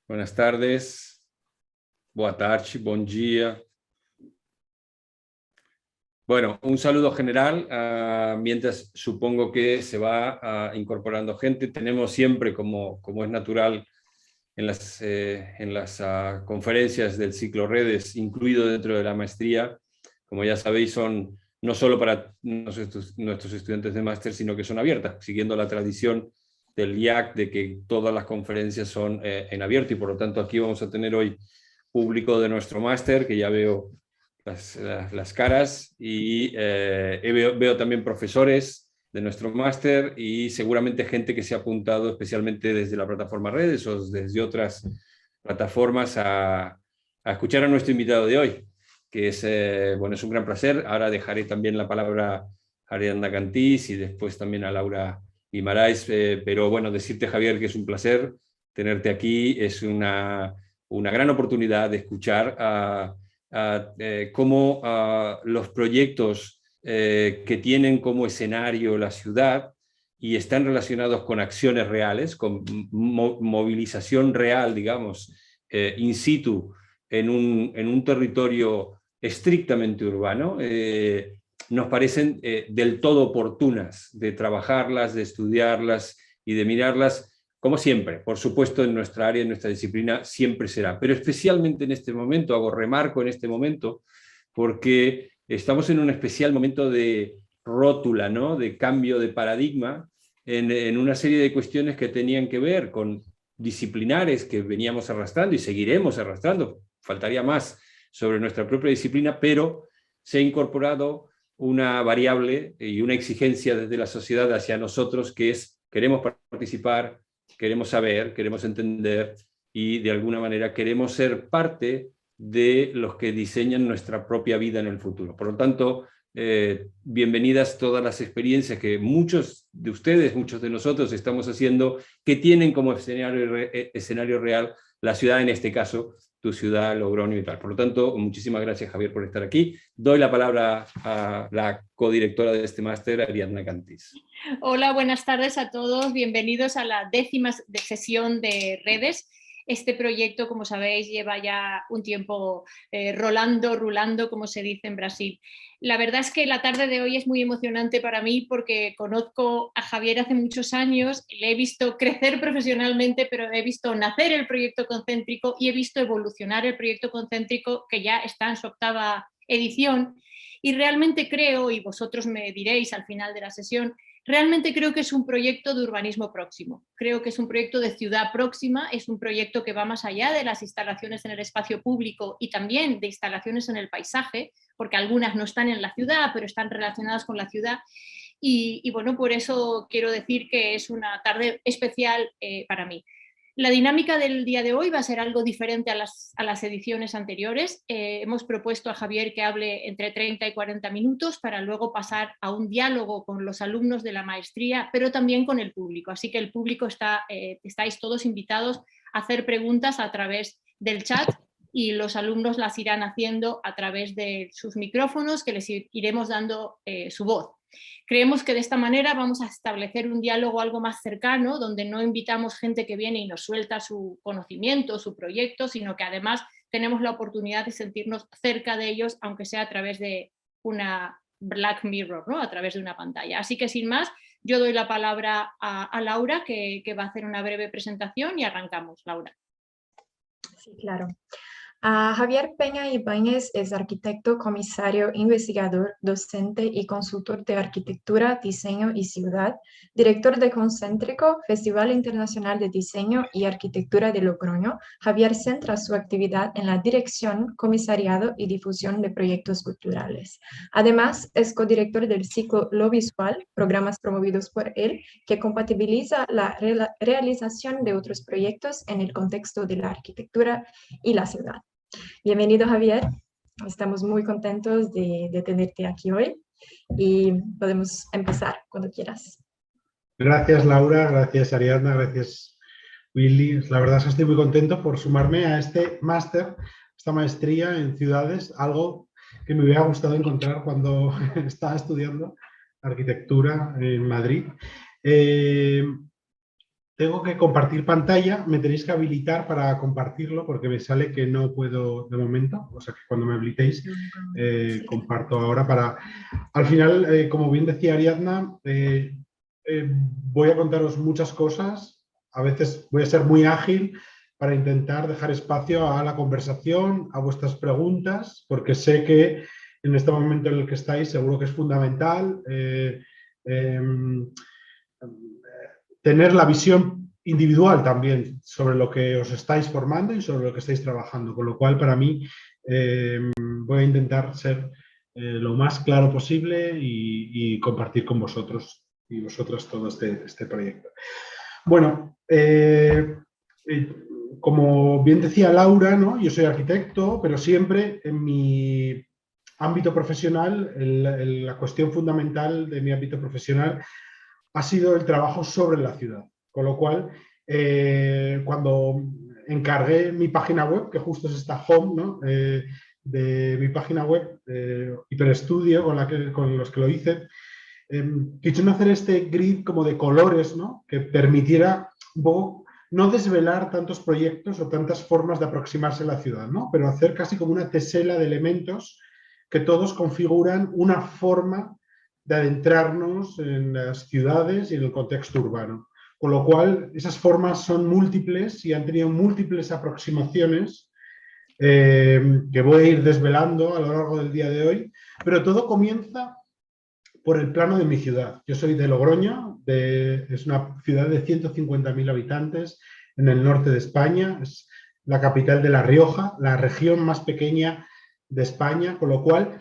Buenas tardes, boa tarde, buen día. Bueno, un saludo general, mientras supongo que se va incorporando gente. Tenemos siempre, como es natural, en las conferencias del ciclo Redes, incluido dentro de la maestría, como ya sabéis, son no solo para nuestros estudiantes de máster, sino que son abiertas, siguiendo la tradición del IAC de que todas las conferencias son en abierto, y por lo tanto aquí vamos a tener hoy público de nuestro máster, que ya veo las caras, y veo también profesores de nuestro máster y seguramente gente que se ha apuntado especialmente desde la plataforma Redes o desde otras plataformas a escuchar a nuestro invitado de hoy, que es un gran placer. Ahora dejaré también la palabra a Ariadna Cantís y después también a Laura Guimarães, pero bueno, decirte, Javier, que es un placer tenerte aquí. Es una gran oportunidad de escuchar cómo los proyectos que tienen como escenario la ciudad y están relacionados con acciones reales, con movilización real, digamos, in situ, en un territorio estrictamente urbano, nos parecen del todo oportunas de trabajarlas, de estudiarlas y de mirarlas. Como siempre, por supuesto, en nuestra área, en nuestra disciplina, siempre será. Pero especialmente en este momento, hago remarco en este momento, porque estamos en un especial momento de rótula, ¿no? De cambio de paradigma en una serie de cuestiones que tenían que ver con disciplinares que veníamos arrastrando y seguiremos arrastrando, faltaría más sobre nuestra propia disciplina, pero se ha incorporado una variable y una exigencia desde la sociedad hacia nosotros, que es: queremos participar, queremos saber, queremos entender y de alguna manera queremos ser parte de los que diseñan nuestra propia vida en el futuro. Por lo tanto, bienvenidas todas las experiencias que muchos de ustedes, muchos de nosotros estamos haciendo, que tienen como escenario real la ciudad, en este caso, tu ciudad, Logroño y tal. Por lo tanto, muchísimas gracias, Javier, por estar aquí. Doy la palabra a la codirectora de este máster, Ariadna Cantís. Hola, buenas tardes a todos. Bienvenidos a la 10ª sesión de Redes. Este proyecto, como sabéis, lleva ya un tiempo rulando, como se dice en Brasil. La verdad es que la tarde de hoy es muy emocionante para mí porque conozco a Javier hace muchos años, le he visto crecer profesionalmente, pero he visto nacer el proyecto concéntrico y he visto evolucionar el proyecto concéntrico, que ya está en su 8ª edición. Y realmente creo, y vosotros me diréis al final de la sesión, realmente creo que es un proyecto de urbanismo próximo, creo que es un proyecto de ciudad próxima, es un proyecto que va más allá de las instalaciones en el espacio público y también de instalaciones en el paisaje, porque algunas no están en la ciudad, pero están relacionadas con la ciudad. Y bueno, por eso quiero decir que es una tarde especial para mí. La dinámica del día de hoy va a ser algo diferente a las ediciones anteriores. Hemos propuesto a Javier que hable entre 30 y 40 minutos para luego pasar a un diálogo con los alumnos de la maestría, pero también con el público. Así que el público estáis todos invitados a hacer preguntas a través del chat y los alumnos las irán haciendo a través de sus micrófonos, que les iremos dando su voz. Creemos que de esta manera vamos a establecer un diálogo algo más cercano, donde no invitamos gente que viene y nos suelta su conocimiento, su proyecto, sino que además tenemos la oportunidad de sentirnos cerca de ellos, aunque sea a través de una Black Mirror, ¿no? A través de una pantalla. Así que sin más, yo doy la palabra a Laura, que va a hacer una breve presentación, y arrancamos. Laura. Sí, claro. Javier Peña Ibáñez es arquitecto, comisario, investigador, docente y consultor de arquitectura, diseño y ciudad, director de Concéntrico, Festival Internacional de Diseño y Arquitectura de Logroño. Javier centra su actividad en la dirección, comisariado y difusión de proyectos culturales. Además, es codirector del ciclo Lo Visual, programas promovidos por él, que compatibiliza la realización de otros proyectos en el contexto de la arquitectura y la ciudad. Bienvenido, Javier. Estamos muy contentos de tenerte aquí hoy y podemos empezar cuando quieras. Gracias, Laura. Gracias, Ariadna. Gracias, Willy. La verdad es que estoy muy contento por sumarme a este máster, esta maestría en ciudades, algo que me hubiera gustado encontrar cuando estaba estudiando arquitectura en Madrid. tengo que compartir pantalla, me tenéis que habilitar para compartirlo porque me sale que no puedo de momento, o sea que cuando me habilitéis comparto ahora para... Al final, como bien decía Ariadna, voy a contaros muchas cosas, a veces voy a ser muy ágil para intentar dejar espacio a la conversación, a vuestras preguntas, porque sé que en este momento en el que estáis seguro que es fundamental tener la visión individual también sobre lo que os estáis formando y sobre lo que estáis trabajando, con lo cual para mí voy a intentar ser lo más claro posible y compartir con vosotros y vosotras todo este proyecto. Bueno, como bien decía Laura, ¿no? Yo soy arquitecto, pero siempre en mi ámbito profesional, la cuestión fundamental de mi ámbito profesional ha sido el trabajo sobre la ciudad. Con lo cual, cuando encargué mi página web, que justo es esta home, ¿no? De mi página web, Hiperestudio, con los que lo hice, quise hacer este grid como de colores, ¿no? Que permitiera un poco no desvelar tantos proyectos o tantas formas de aproximarse a la ciudad, ¿no? Pero hacer casi como una tesela de elementos que todos configuran una forma de adentrarnos en las ciudades y en el contexto urbano. Con lo cual, esas formas son múltiples y han tenido múltiples aproximaciones que voy a ir desvelando a lo largo del día de hoy, pero todo comienza por el plano de mi ciudad. Yo soy de Logroño, es una ciudad de 150.000 habitantes en el norte de España, es la capital de La Rioja, la región más pequeña de España, con lo cual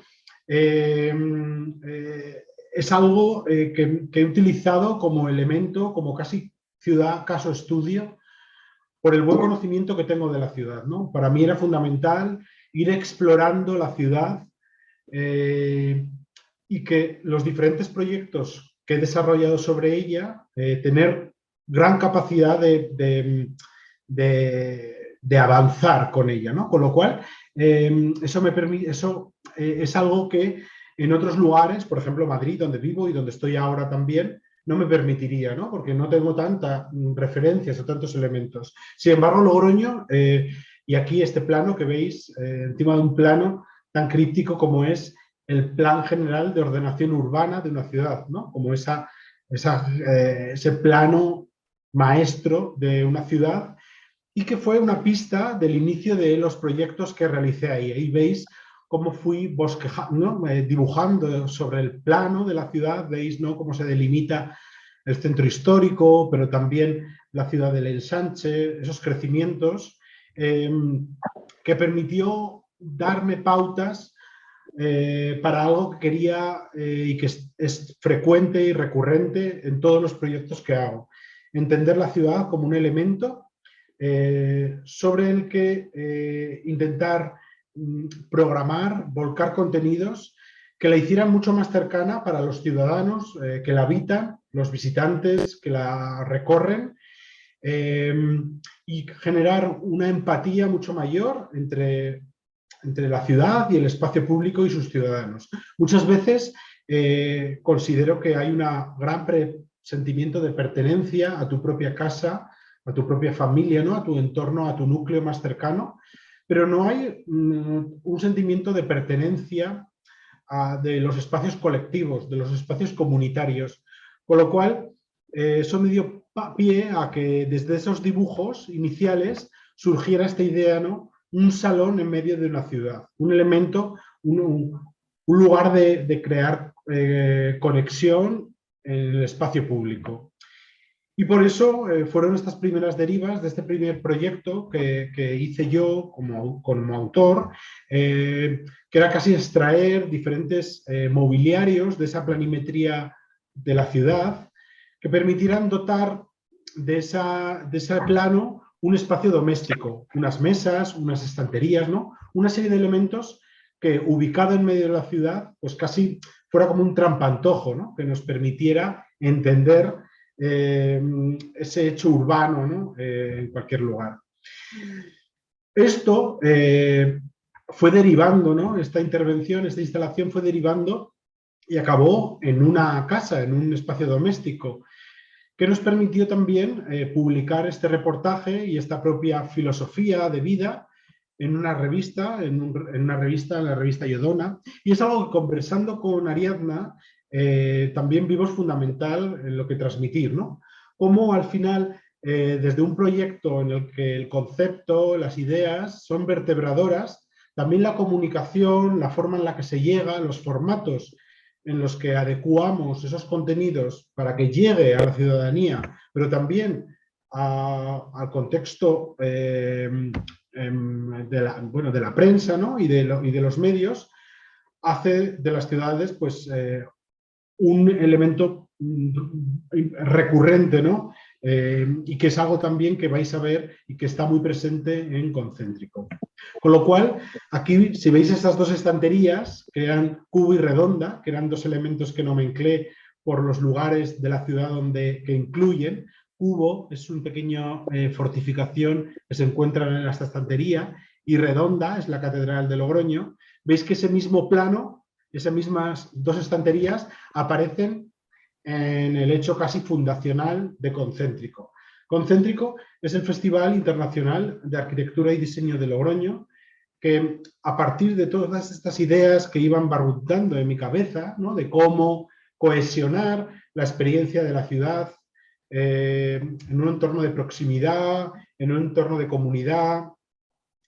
es algo que he utilizado como elemento, como casi ciudad, caso estudio, por el buen conocimiento que tengo de la ciudad, ¿no? Para mí era fundamental ir explorando la ciudad y que los diferentes proyectos que he desarrollado sobre ella, tener gran capacidad de avanzar con ella, ¿no? Con lo cual, eso me permite, es algo que en otros lugares, por ejemplo Madrid, donde vivo y donde estoy ahora también, no me permitiría, ¿no? Porque no tengo tantas referencias o tantos elementos. Sin embargo, Logroño, y aquí este plano que veis, encima de un plano tan críptico como es el plan general de ordenación urbana de una ciudad, ¿no? Como ese plano maestro de una ciudad y que fue una pista del inicio de los proyectos que realicé ahí. Ahí veis cómo fui ¿no? Dibujando sobre el plano de la ciudad, veis, ¿no? Cómo se delimita el centro histórico, pero también la ciudad del ensanche, esos crecimientos que permitió darme pautas para algo que quería y que es frecuente y recurrente en todos los proyectos que hago. Entender la ciudad como un elemento sobre el que intentar programar, volcar contenidos que la hicieran mucho más cercana para los ciudadanos que la habitan, los visitantes que la recorren y generar una empatía mucho mayor entre la ciudad y el espacio público y sus ciudadanos. Muchas veces considero que hay un gran sentimiento de pertenencia a tu propia casa, a tu propia familia, ¿no? A tu entorno, a tu núcleo más cercano, pero no hay un sentimiento de pertenencia de los espacios colectivos, de los espacios comunitarios, con lo cual eso me dio pie a que desde esos dibujos iniciales surgiera esta idea, ¿no? Un salón en medio de una ciudad, un elemento, un lugar de crear conexión en el espacio público. Y por eso fueron estas primeras derivas de este primer proyecto que hice yo como autor, que era casi extraer diferentes mobiliarios de esa planimetría de la ciudad que permitieran dotar de ese plano un espacio doméstico, unas mesas, unas estanterías, ¿no? Una serie de elementos que ubicado en medio de la ciudad, pues casi fuera como un trampantojo, ¿no? Que nos permitiera entender ese hecho urbano, ¿no? En cualquier lugar. Esto fue derivando, ¿no? Esta intervención, esta instalación fue derivando y acabó en una casa, en un espacio doméstico. que nos permitió también publicar este reportaje y esta propia filosofía de vida en una revista, en la revista Iodona, y es algo que, conversando con Ariadna, también vimos fundamental en lo que transmitir, ¿no? Cómo al final, desde un proyecto en el que el concepto, las ideas son vertebradoras, también la comunicación, la forma en la que se llega, los formatos en los que adecuamos esos contenidos para que llegue a la ciudadanía, pero también al contexto de la prensa, ¿no? y de los medios, hace de las ciudades pues, un elemento recurrente, ¿no? Y que es algo también que vais a ver y que está muy presente en Concéntrico. Con lo cual, aquí, si veis estas dos estanterías, que eran cubo y redonda, que eran dos elementos que nomenclé por los lugares de la ciudad que incluyen. Cubo es una pequeña fortificación que se encuentra en esta estantería, y redonda es la Catedral de Logroño. Veis que ese mismo plano, esas mismas dos estanterías, aparecen en el hecho casi fundacional de Concéntrico. Concéntrico es el Festival Internacional de Arquitectura y Diseño de Logroño, que a partir de todas estas ideas que iban barruntando en mi cabeza, ¿no? De cómo cohesionar la experiencia de la ciudad en un entorno de proximidad, en un entorno de comunidad,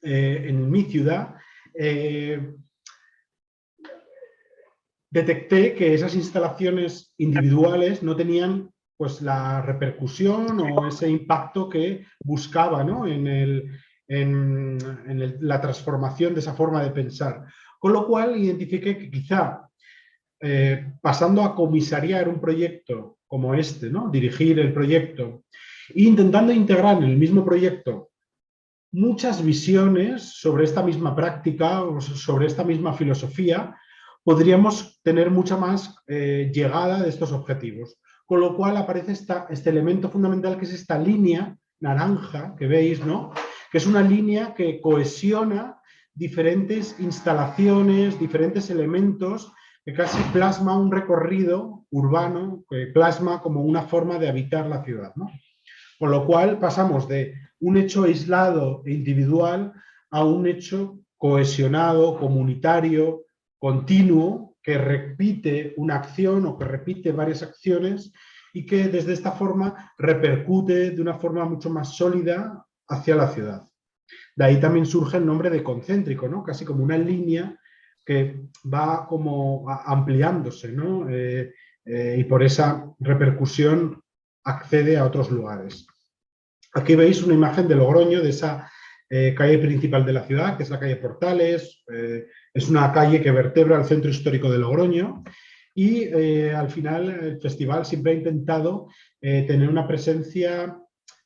en mi ciudad, detecté que esas instalaciones individuales no tenían pues, la repercusión o ese impacto que buscaba, ¿no? en la transformación de esa forma de pensar. Con lo cual identifiqué que quizá pasando a comisariar un proyecto como este, ¿no? Dirigir el proyecto, e intentando integrar en el mismo proyecto muchas visiones sobre esta misma práctica o sobre esta misma filosofía, podríamos tener mucha más llegada de estos objetivos. Con lo cual aparece este elemento fundamental, que es esta línea naranja que veis, ¿no? Que es una línea que cohesiona diferentes instalaciones, diferentes elementos, que casi plasma un recorrido urbano, que plasma como una forma de habitar la ciudad, ¿no? Con lo cual pasamos de un hecho aislado e individual a un hecho cohesionado, comunitario, continuo, que repite una acción o que repite varias acciones y que desde esta forma repercute de una forma mucho más sólida hacia la ciudad. De ahí también surge el nombre de Concéntrico, ¿no? Casi como una línea que va como ampliándose, ¿no? Y por esa repercusión accede a otros lugares. Aquí veis una imagen de Logroño, de esa calle principal de la ciudad, que es la calle Portales. Es una calle que vertebra el centro histórico de Logroño, y al final el festival siempre ha intentado tener una presencia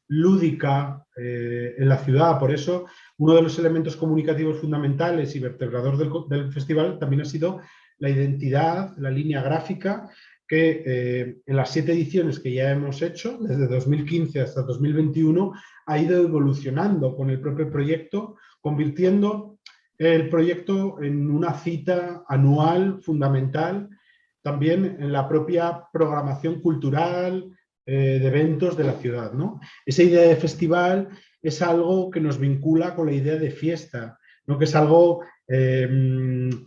lúdica en la ciudad. Por eso uno de los elementos comunicativos fundamentales y vertebrador del festival también ha sido la identidad, la línea gráfica, que en las 7 ediciones que ya hemos hecho, desde 2015 hasta 2021, ha ido evolucionando con el propio proyecto, convirtiendo el proyecto en una cita anual fundamental, también en la propia programación cultural, de eventos de la ciudad, ¿no? Esa idea de festival es algo que nos vincula con la idea de fiesta, ¿no? Que es algo que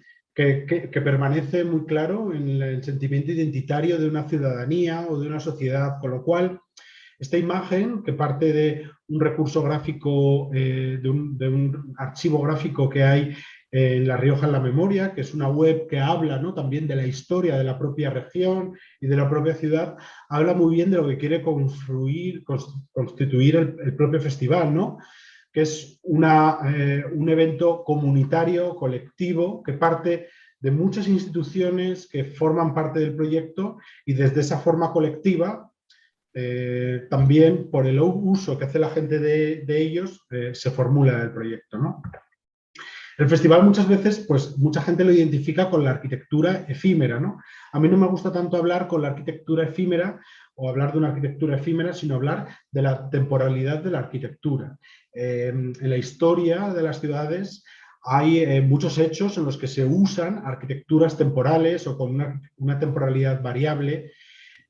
permanece muy claro en el sentimiento identitario de una ciudadanía o de una sociedad, con lo cual esta imagen, que parte de un recurso gráfico, de un archivo gráfico que hay en La Rioja en la Memoria, que es una web que habla, ¿no? También de la historia de la propia región y de la propia ciudad, habla muy bien de lo que quiere constituir el propio festival, ¿no? Que es un evento comunitario, colectivo, que parte de muchas instituciones que forman parte del proyecto, y desde esa forma colectiva, también por el uso que hace la gente de ellos, se formula el proyecto, ¿no? El festival muchas veces, pues mucha gente lo identifica con la arquitectura efímera, ¿no? A mí no me gusta tanto hablar con la arquitectura efímera o hablar de una arquitectura efímera, sino hablar de la temporalidad de la arquitectura. En la historia de las ciudades hay muchos hechos en los que se usan arquitecturas temporales o con una temporalidad variable,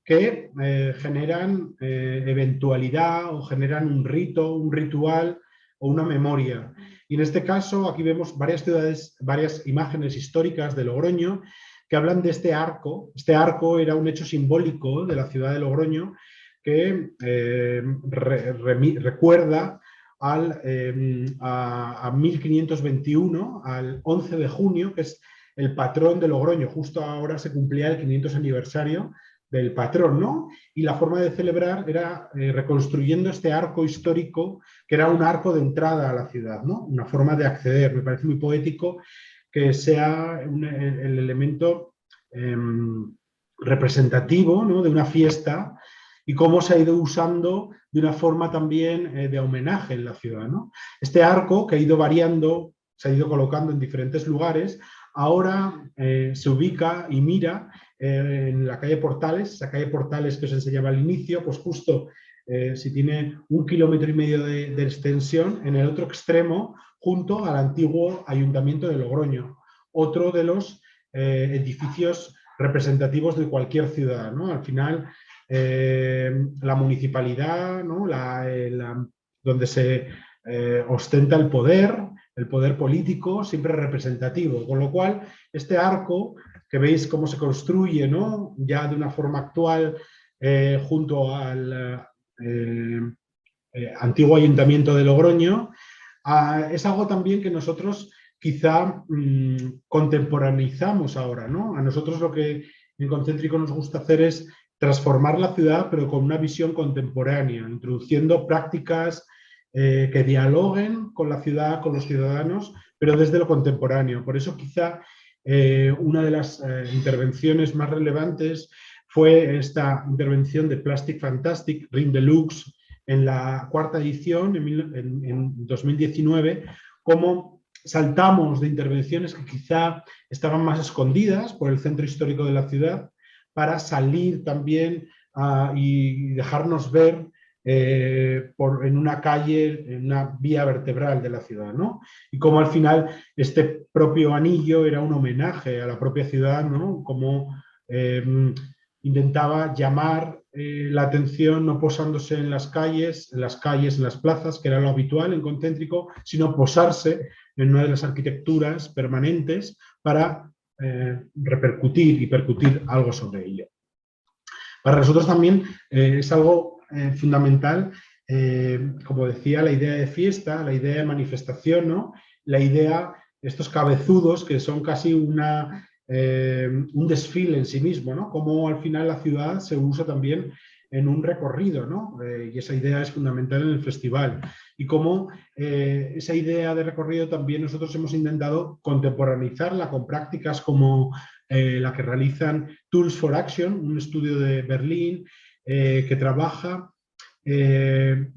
que generan eventualidad o generan un rito, un ritual o una memoria. Y en este caso aquí vemos varias ciudades, varias imágenes históricas de Logroño que hablan de este arco. Este arco era un hecho simbólico de la ciudad de Logroño que recuerda a 1521, al 11 de junio, que es el patrón de Logroño. Justo ahora se cumplía el 500 aniversario del patrón, ¿no? Y la forma de celebrar era reconstruyendo este arco histórico, que era un arco de entrada a la ciudad, ¿no? Una forma de acceder. Me parece muy poético que sea el elemento representativo, ¿no?, de una fiesta, y cómo se ha ido usando de una forma también de homenaje en la ciudad, ¿no? Este arco, que ha ido variando, se ha ido colocando en diferentes lugares, ahora se ubica y mira en la calle Portales, esa calle Portales que os enseñaba al inicio, pues justo si tiene 1,5 kilómetros de extensión, en el otro extremo, junto al antiguo Ayuntamiento de Logroño, otro de los edificios representativos de cualquier ciudad, ¿no? Al final, la municipalidad, ¿no?, donde se ostenta el poder político, siempre representativo, con lo cual este arco, que veis cómo se construye, ¿no?, ya de una forma actual junto al antiguo Ayuntamiento de Logroño, es algo también que nosotros quizá contemporaneizamos ahora, ¿no? A nosotros lo que en Concéntrico nos gusta hacer es transformar la ciudad, pero con una visión contemporánea, introduciendo prácticas que dialoguen con la ciudad, con los ciudadanos, pero desde lo contemporáneo. Por eso quizá una de las intervenciones más relevantes fue esta intervención de Plastic Fantastic, Ring Deluxe, en la 4ª edición, en 2019, cómo saltamos de intervenciones que quizá estaban más escondidas por el centro histórico de la ciudad para salir también y dejarnos ver en una calle, en una vía vertebral de la ciudad, ¿no? Y cómo al final este propio anillo era un homenaje a la propia ciudad, ¿no? Como intentaba llamar la atención no posándose en las calles, en las plazas, que era lo habitual en Concéntrico, sino posarse en una de las arquitecturas permanentes para repercutir y percutir algo sobre ello. Para nosotros también es algo fundamental, como decía, la idea de fiesta, la idea de manifestación, ¿no? La idea, estos cabezudos que son casi un desfile en sí mismo, ¿no? Como al final la ciudad se usa también en un recorrido, ¿no? Y esa idea es fundamental en el festival. Y cómo esa idea de recorrido también nosotros hemos intentado contemporaneizarla con prácticas como la que realizan Tools for Action, un estudio de Berlín que trabaja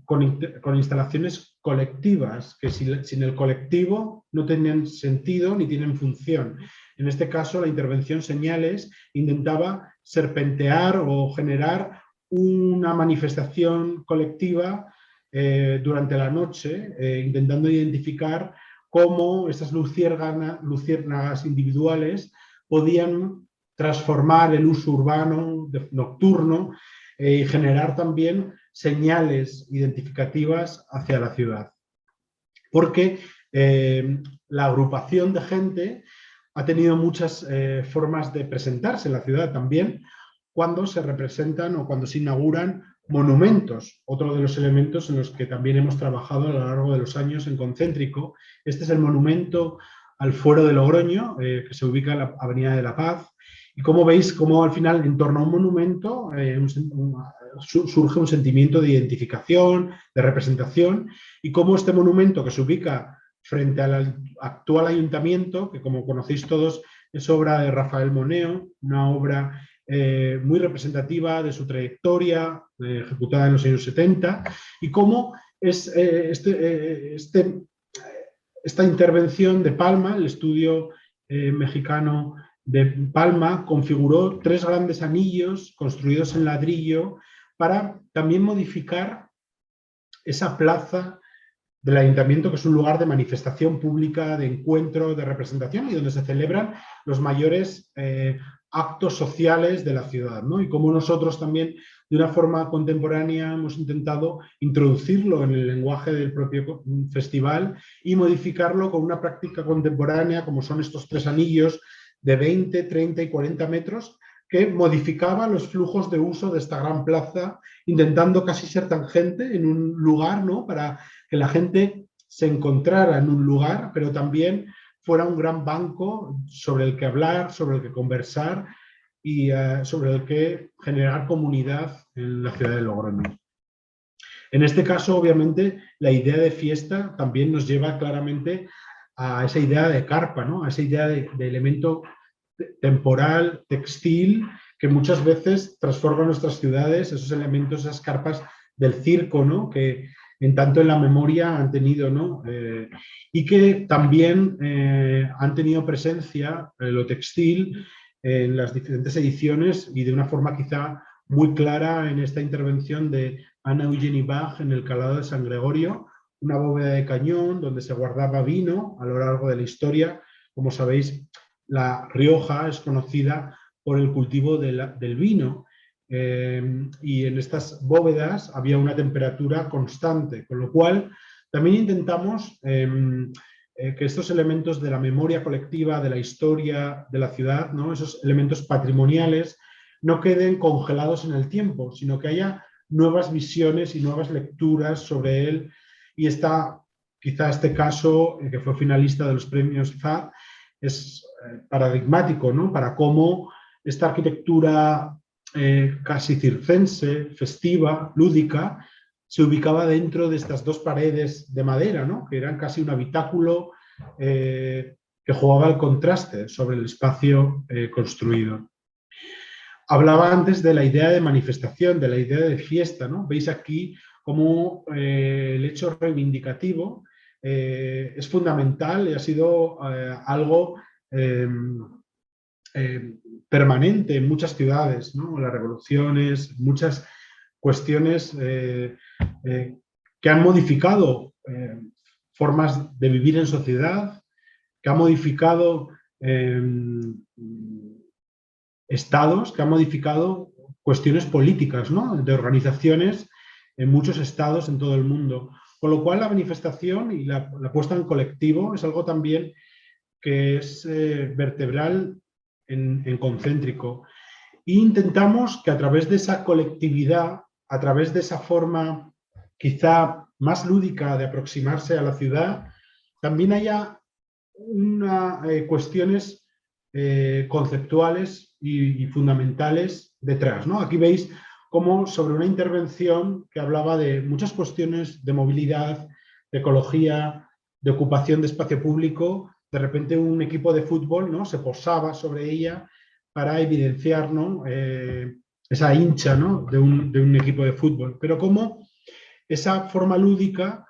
con instalaciones colectivas, que sin el colectivo no tienen sentido ni tienen función. En este caso, la intervención Señales intentaba serpentear o generar una manifestación colectiva durante la noche, intentando identificar cómo estas luciérnagas individuales podían transformar el uso urbano nocturno y generar también señales identificativas hacia la ciudad. Porque la agrupación de gente ha tenido muchas formas de presentarse en la ciudad también, cuando se representan o cuando se inauguran monumentos, otro de los elementos en los que también hemos trabajado a lo largo de los años en Concéntrico. Este es el monumento al Fuero de Logroño, que se ubica en la Avenida de la Paz, y como veis, como al final en torno a un monumento surge un sentimiento de identificación, de representación, y cómo este monumento que se ubica frente al actual ayuntamiento, que como conocéis todos es obra de Rafael Moneo, una obra muy representativa de su trayectoria, ejecutada en los años 70, y cómo es esta intervención de Palma, el estudio mexicano de Palma, configuró 3 grandes anillos construidos en ladrillo para también modificar esa plaza del ayuntamiento, que es un lugar de manifestación pública, de encuentro, de representación y donde se celebran los mayores actos sociales de la ciudad, ¿no? Y cómo nosotros también, de una forma contemporánea, hemos intentado introducirlo en el lenguaje del propio festival y modificarlo con una práctica contemporánea, como son estos 3 anillos de 20, 30 y 40 metros, que modificaba los flujos de uso de esta gran plaza, intentando casi ser tangente en un lugar, ¿no? Para que la gente se encontrara en un lugar, pero también fuera un gran banco sobre el que hablar, sobre el que conversar y sobre el que generar comunidad en la ciudad de Logroño. En este caso, obviamente, la idea de fiesta también nos lleva claramente a esa idea de carpa, ¿no? A esa idea de elemento temporal, textil, que muchas veces transforma nuestras ciudades, esos elementos, esas carpas del circo, ¿no? Que en tanto en la memoria han tenido, ¿no? Y que también han tenido presencia lo textil en las diferentes ediciones y de una forma quizá muy clara en esta intervención de Anna Eugenie Bach en el Calado de San Gregorio, una bóveda de cañón donde se guardaba vino a lo largo de la historia. Como sabéis, La Rioja es conocida por el cultivo del vino y en estas bóvedas había una temperatura constante, con lo cual también intentamos que estos elementos de la memoria colectiva, de la historia de la ciudad, ¿no? Esos elementos patrimoniales, no queden congelados en el tiempo, sino que haya nuevas visiones y nuevas lecturas sobre él. Y quizá este caso, que fue finalista de los premios FAD, es paradigmático, ¿no? Para cómo esta arquitectura casi circense, festiva, lúdica, se ubicaba dentro de estas 2 paredes de madera, ¿no? Que eran casi un habitáculo que jugaba al contraste sobre el espacio construido. Hablaba antes de la idea de manifestación, de la idea de fiesta, ¿no? Veis aquí cómo el hecho reivindicativo es fundamental y ha sido algo permanente en muchas ciudades, ¿no? Las revoluciones, muchas cuestiones que han modificado formas de vivir en sociedad, que han modificado estados, que han modificado cuestiones políticas, ¿no? De organizaciones en muchos estados en todo el mundo. Con lo cual la manifestación y la puesta en colectivo es algo también que es vertebral en Concéntrico. E intentamos que a través de esa colectividad, a través de esa forma quizá más lúdica de aproximarse a la ciudad, también haya cuestiones conceptuales y fundamentales detrás, ¿no? Aquí veis cómo sobre una intervención que hablaba de muchas cuestiones de movilidad, de ecología, de ocupación de espacio público, de repente un equipo de fútbol, ¿no? Se posaba sobre ella para evidenciar, ¿no? Esa hincha, ¿no? de un equipo de fútbol. Pero cómo esa forma lúdica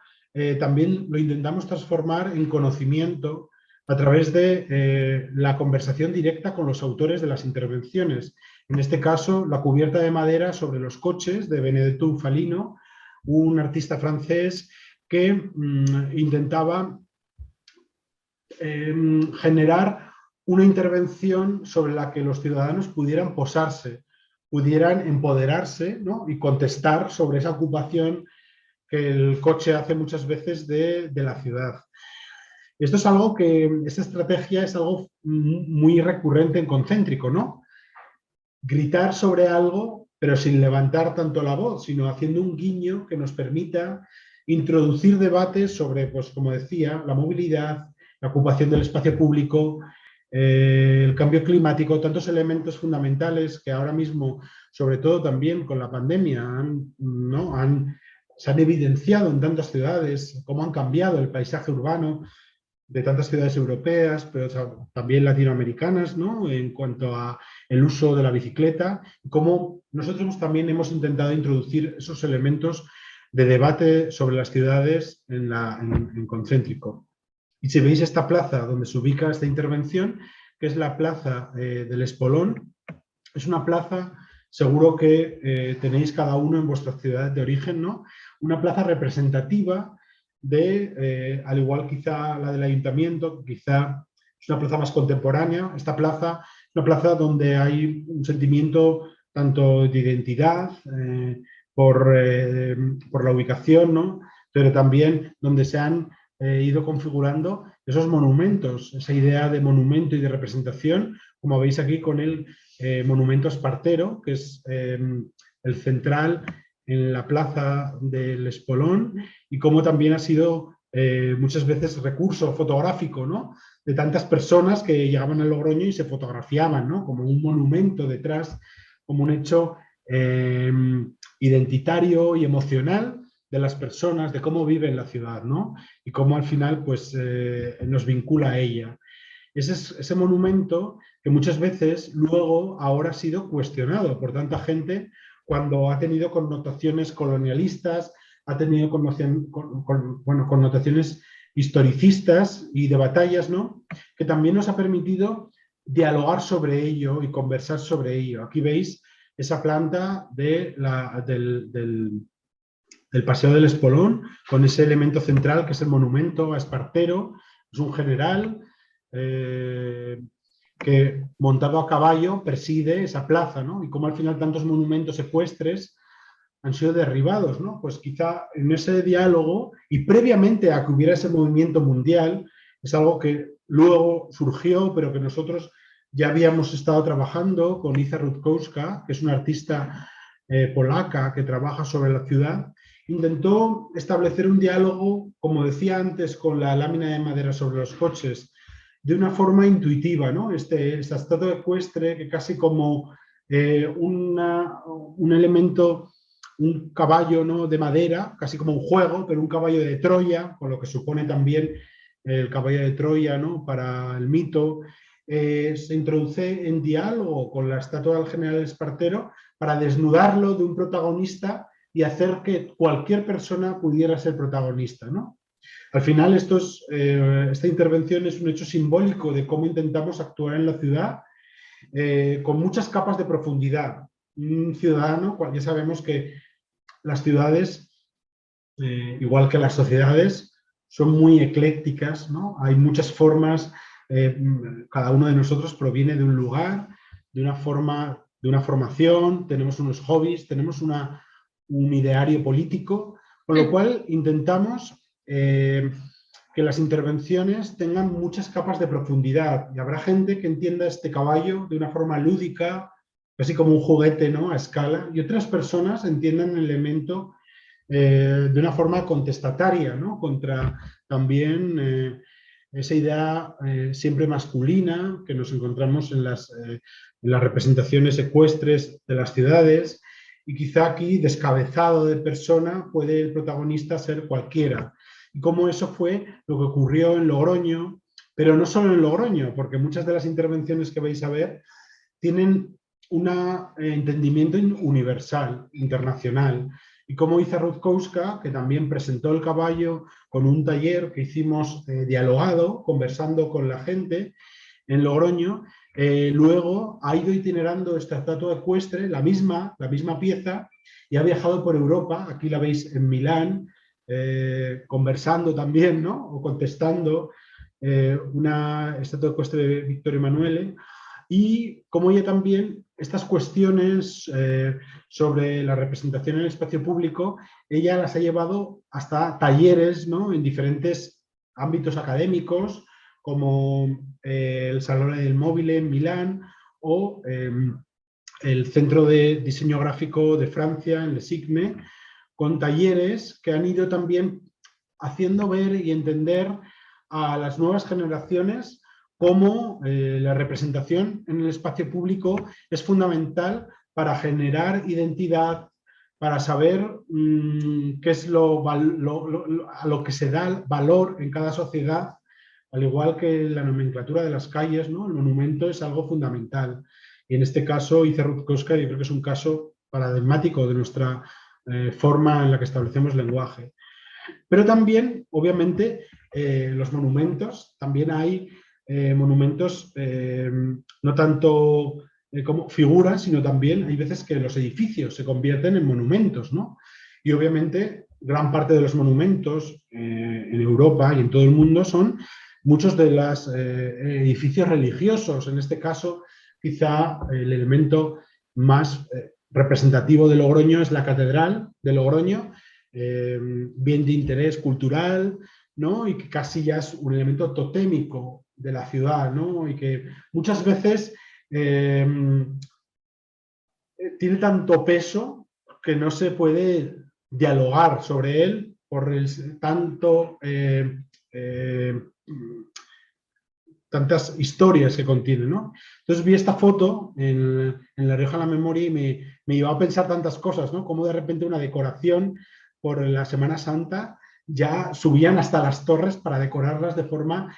también lo intentamos transformar en conocimiento a través de la conversación directa con los autores de las intervenciones. En este caso, la cubierta de madera sobre los coches de Benedetto Falino, un artista francés que intentaba generar una intervención sobre la que los ciudadanos pudieran posarse, pudieran empoderarse, ¿no? Y contestar sobre esa ocupación que el coche hace muchas veces de la ciudad. Esto es algo esta estrategia es algo muy recurrente en Concéntrico, ¿no? Gritar sobre algo, pero sin levantar tanto la voz, sino haciendo un guiño que nos permita introducir debates sobre, pues como decía, la movilidad, la ocupación del espacio público, el cambio climático, tantos elementos fundamentales que ahora mismo, sobre todo también con la pandemia, se han evidenciado en tantas ciudades, cómo han cambiado el paisaje urbano de tantas ciudades europeas, pero también latinoamericanas, ¿no? En cuanto a el uso de la bicicleta, cómo nosotros también hemos intentado introducir esos elementos de debate sobre las ciudades en Concéntrico. Y si veis esta plaza donde se ubica esta intervención, que es la plaza del Espolón, es una plaza, seguro que tenéis cada uno en vuestra ciudad de origen, ¿no? Una plaza representativa al igual quizá la del ayuntamiento, quizá es una plaza más contemporánea. Esta plaza es una plaza donde hay un sentimiento tanto de identidad, por la ubicación, ¿no? Pero también donde se han ido configurando esos monumentos, esa idea de monumento y de representación, como veis aquí con el monumento Espartero, que es el central en la plaza del Espolón, y como también ha sido muchas veces recurso fotográfico, ¿no? De tantas personas que llegaban a Logroño y se fotografiaban, ¿no? Como un monumento detrás, como un hecho identitario y emocional de las personas, de cómo viven la ciudad, ¿no? Y cómo al final pues, nos vincula a ella. Ese monumento que muchas veces luego ahora ha sido cuestionado por tanta gente cuando ha tenido connotaciones colonialistas, ha tenido connotaciones historicistas y de batallas, ¿no? Que también nos ha permitido dialogar sobre ello y conversar sobre ello. Aquí veis esa planta del Paseo del Espolón, con ese elemento central que es el monumento a Espartero. Es un general que, montado a caballo, preside esa plaza, ¿no? Y como al final tantos monumentos ecuestres han sido derribados, ¿no? Pues quizá en ese diálogo, y previamente a que hubiera ese movimiento mundial, es algo que luego surgió, pero que nosotros ya habíamos estado trabajando con Iza Rutkowska, que es una artista polaca que trabaja sobre la ciudad. Intentó establecer un diálogo, como decía antes, con la lámina de madera sobre los coches, de una forma intuitiva, ¿no? Esta estatua ecuestre que casi como un elemento, un caballo, ¿no? De madera, casi como un juego, pero un caballo de Troya, con lo que supone también el caballo de Troya, ¿no? Para el mito. Se introduce en diálogo con la estatua del general Espartero para desnudarlo de un protagonista y hacer que cualquier persona pudiera ser protagonista, ¿no? Al final esta intervención es un hecho simbólico de cómo intentamos actuar en la ciudad con muchas capas de profundidad. Un ciudadano, ya sabemos que las ciudades, igual que las sociedades, son muy eclécticas, ¿no? Hay muchas formas, cada uno de nosotros proviene de un lugar, de una formación, tenemos unos hobbies, tenemos un ideario político, con lo cual intentamos que las intervenciones tengan muchas capas de profundidad y habrá gente que entienda este caballo de una forma lúdica, casi como un juguete, ¿no? A escala, y otras personas entiendan el elemento de una forma contestataria, ¿no? Contra también esa idea siempre masculina que nos encontramos en las representaciones ecuestres de las ciudades, y quizá aquí, descabezado de persona, puede el protagonista ser cualquiera. Y cómo eso fue lo que ocurrió en Logroño, pero no solo en Logroño, porque muchas de las intervenciones que vais a ver tienen un entendimiento universal, internacional. Y como Iza Rutkowska, que también presentó el caballo con un taller que hicimos dialogado, conversando con la gente en Logroño, luego ha ido itinerando esta estatua ecuestre, la misma pieza, y ha viajado por Europa. Aquí la veis en Milán, conversando también, ¿no? O contestando una estatua ecuestre de Vittorio Emanuele. Y como ella también, estas cuestiones sobre la representación en el espacio público, ella las ha llevado hasta talleres, ¿no? En diferentes ámbitos académicos, como el Salone del Mobile en Milán o el Centro de Diseño Gráfico de Francia, en Le Signe, con talleres que han ido también haciendo ver y entender a las nuevas generaciones cómo la representación en el espacio público es fundamental para generar identidad, para saber qué es a lo que se da valor en cada sociedad, al igual que la nomenclatura de las calles, ¿no? El monumento es algo fundamental. Y en este caso, Iza Rutkowska, yo creo que es un caso paradigmático de nuestra forma en la que establecemos lenguaje. Pero también, obviamente, los monumentos, también hay monumentos no tanto como figuras, sino también hay veces que los edificios se convierten en monumentos, ¿no? Y obviamente gran parte de los monumentos en Europa y en todo el mundo son muchos de los edificios religiosos. En este caso, quizá el elemento más representativo de Logroño es la Catedral de Logroño, bien de interés cultural, ¿no? Y que casi ya es un elemento totémico de la ciudad, ¿no? Y que muchas veces tiene tanto peso que no se puede dialogar sobre él por tantas historias que tiene, ¿no? Entonces vi esta foto en La Rioja de la Memoria y me llevó a pensar tantas cosas, ¿no? Como de repente una decoración por la Semana Santa ya subían hasta las torres para decorarlas de forma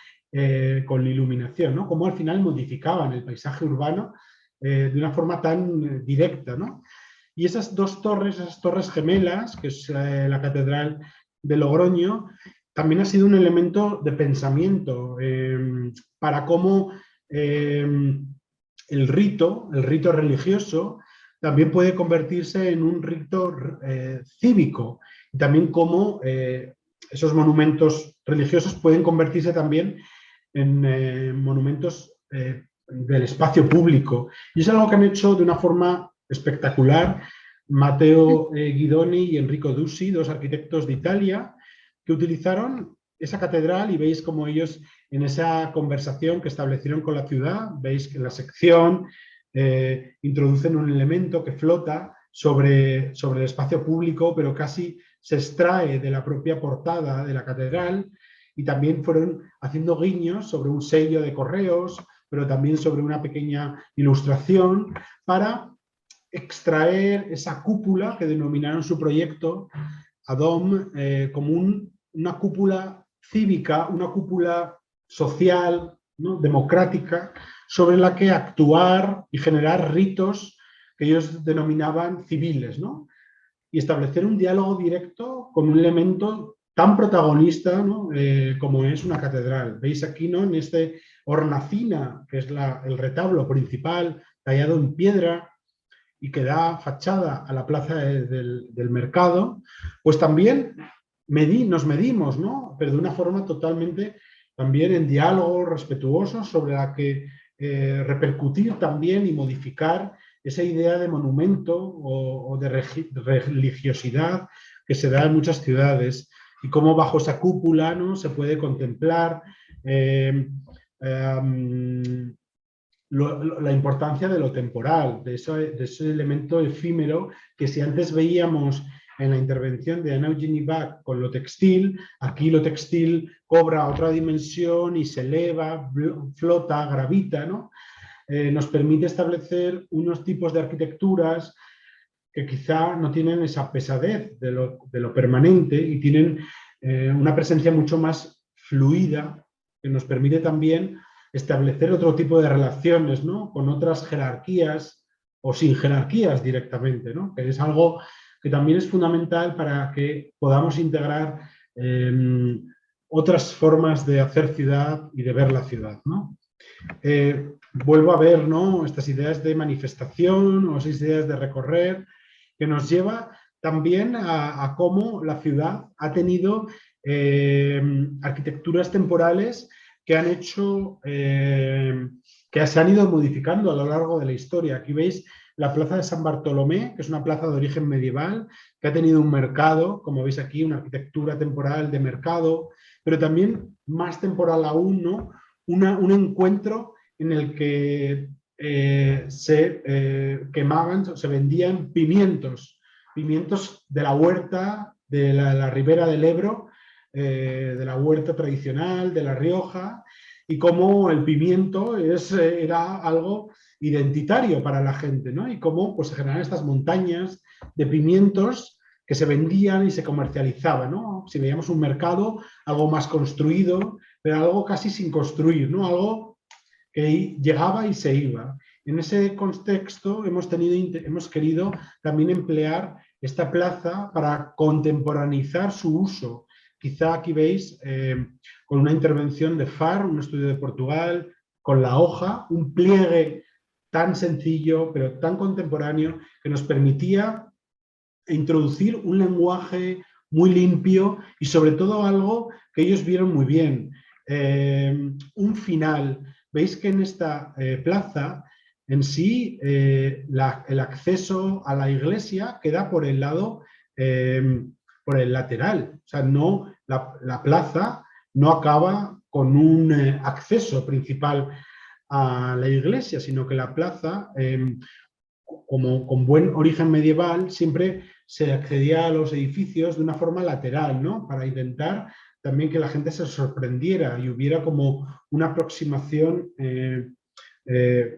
con la iluminación, ¿no? Como al final modificaban el paisaje urbano de una forma tan directa, ¿no? Y esas dos torres, esas torres gemelas, que es la Catedral de Logroño, también ha sido un elemento de pensamiento para cómo el rito religioso también puede convertirse en un rito cívico, y también cómo esos monumentos religiosos pueden convertirse también en monumentos del espacio público. Y es algo que han hecho de una forma espectacular Matteo Guidoni y Enrico Dusi, dos arquitectos de Italia, que utilizaron esa catedral y veis como ellos en esa conversación que establecieron con la ciudad, veis que en la sección introducen un elemento que flota sobre el espacio público, pero casi se extrae de la propia portada de la catedral, y también fueron haciendo guiños sobre un sello de correos, pero también sobre una pequeña ilustración para extraer esa cúpula que denominaron su proyecto ADOM como una cúpula cívica, una cúpula social, ¿no? Democrática, sobre la que actuar y generar ritos que ellos denominaban civiles, ¿no? Y establecer un diálogo directo con un elemento tan protagonista, ¿no? Como es una catedral. Veis aquí, ¿no? En este hornacina, que es el retablo principal tallado en piedra y que da fachada a la plaza del mercado, pues también nos medimos, ¿no? Pero de una forma totalmente también en diálogo respetuoso sobre la que repercutir también y modificar esa idea de monumento o de religiosidad que se da en muchas ciudades, y cómo bajo esa cúpula, ¿no? Se puede contemplar la importancia de lo temporal, de ese elemento efímero que si antes veíamos en la intervención de Anna Eugenie Bach con lo textil, aquí lo textil cobra otra dimensión y se eleva, flota, gravita, ¿no? Nos permite establecer unos tipos de arquitecturas que quizá no tienen esa pesadez de lo permanente y tienen una presencia mucho más fluida, que nos permite también establecer otro tipo de relaciones, ¿no? Con otras jerarquías o sin jerarquías directamente, ¿no? Que es algo que también es fundamental para que podamos integrar otras formas de hacer ciudad y de ver la ciudad, ¿no? Vuelvo a ver, ¿no? Estas ideas de manifestación o esas ideas de recorrer, que nos lleva también a cómo la ciudad ha tenido arquitecturas temporales que han hecho, que se han ido modificando a lo largo de la historia. Aquí veis la plaza de San Bartolomé, que es una plaza de origen medieval, que ha tenido un mercado, como veis aquí, una arquitectura temporal de mercado, pero también más temporal aún, ¿no? Un encuentro en el que se quemaban, se vendían pimientos de la huerta, de la ribera del Ebro, de la huerta tradicional de La Rioja, y cómo el pimiento era algo identitario para la gente, ¿no? Y cómo pues, se generaban estas montañas de pimientos que se vendían y se comercializaban, ¿no? Si veíamos un mercado, algo más construido, pero algo casi sin construir, ¿no? Algo que llegaba y se iba. En ese contexto hemos querido también emplear esta plaza para contemporaneizar su uso. Quizá aquí veis con una intervención de FAR, un estudio de Portugal, con la hoja, un pliegue tan sencillo pero tan contemporáneo que nos permitía introducir un lenguaje muy limpio y sobre todo algo que ellos vieron muy bien, un final. Veis que en esta plaza en sí, el acceso a la iglesia queda por el lado, por el lateral. O sea, no, la plaza no acaba con un acceso principal a la iglesia, sino que la plaza, como con buen origen medieval, siempre se accedía a los edificios de una forma lateral, ¿no? Para intentar también que la gente se sorprendiera y hubiera como una aproximación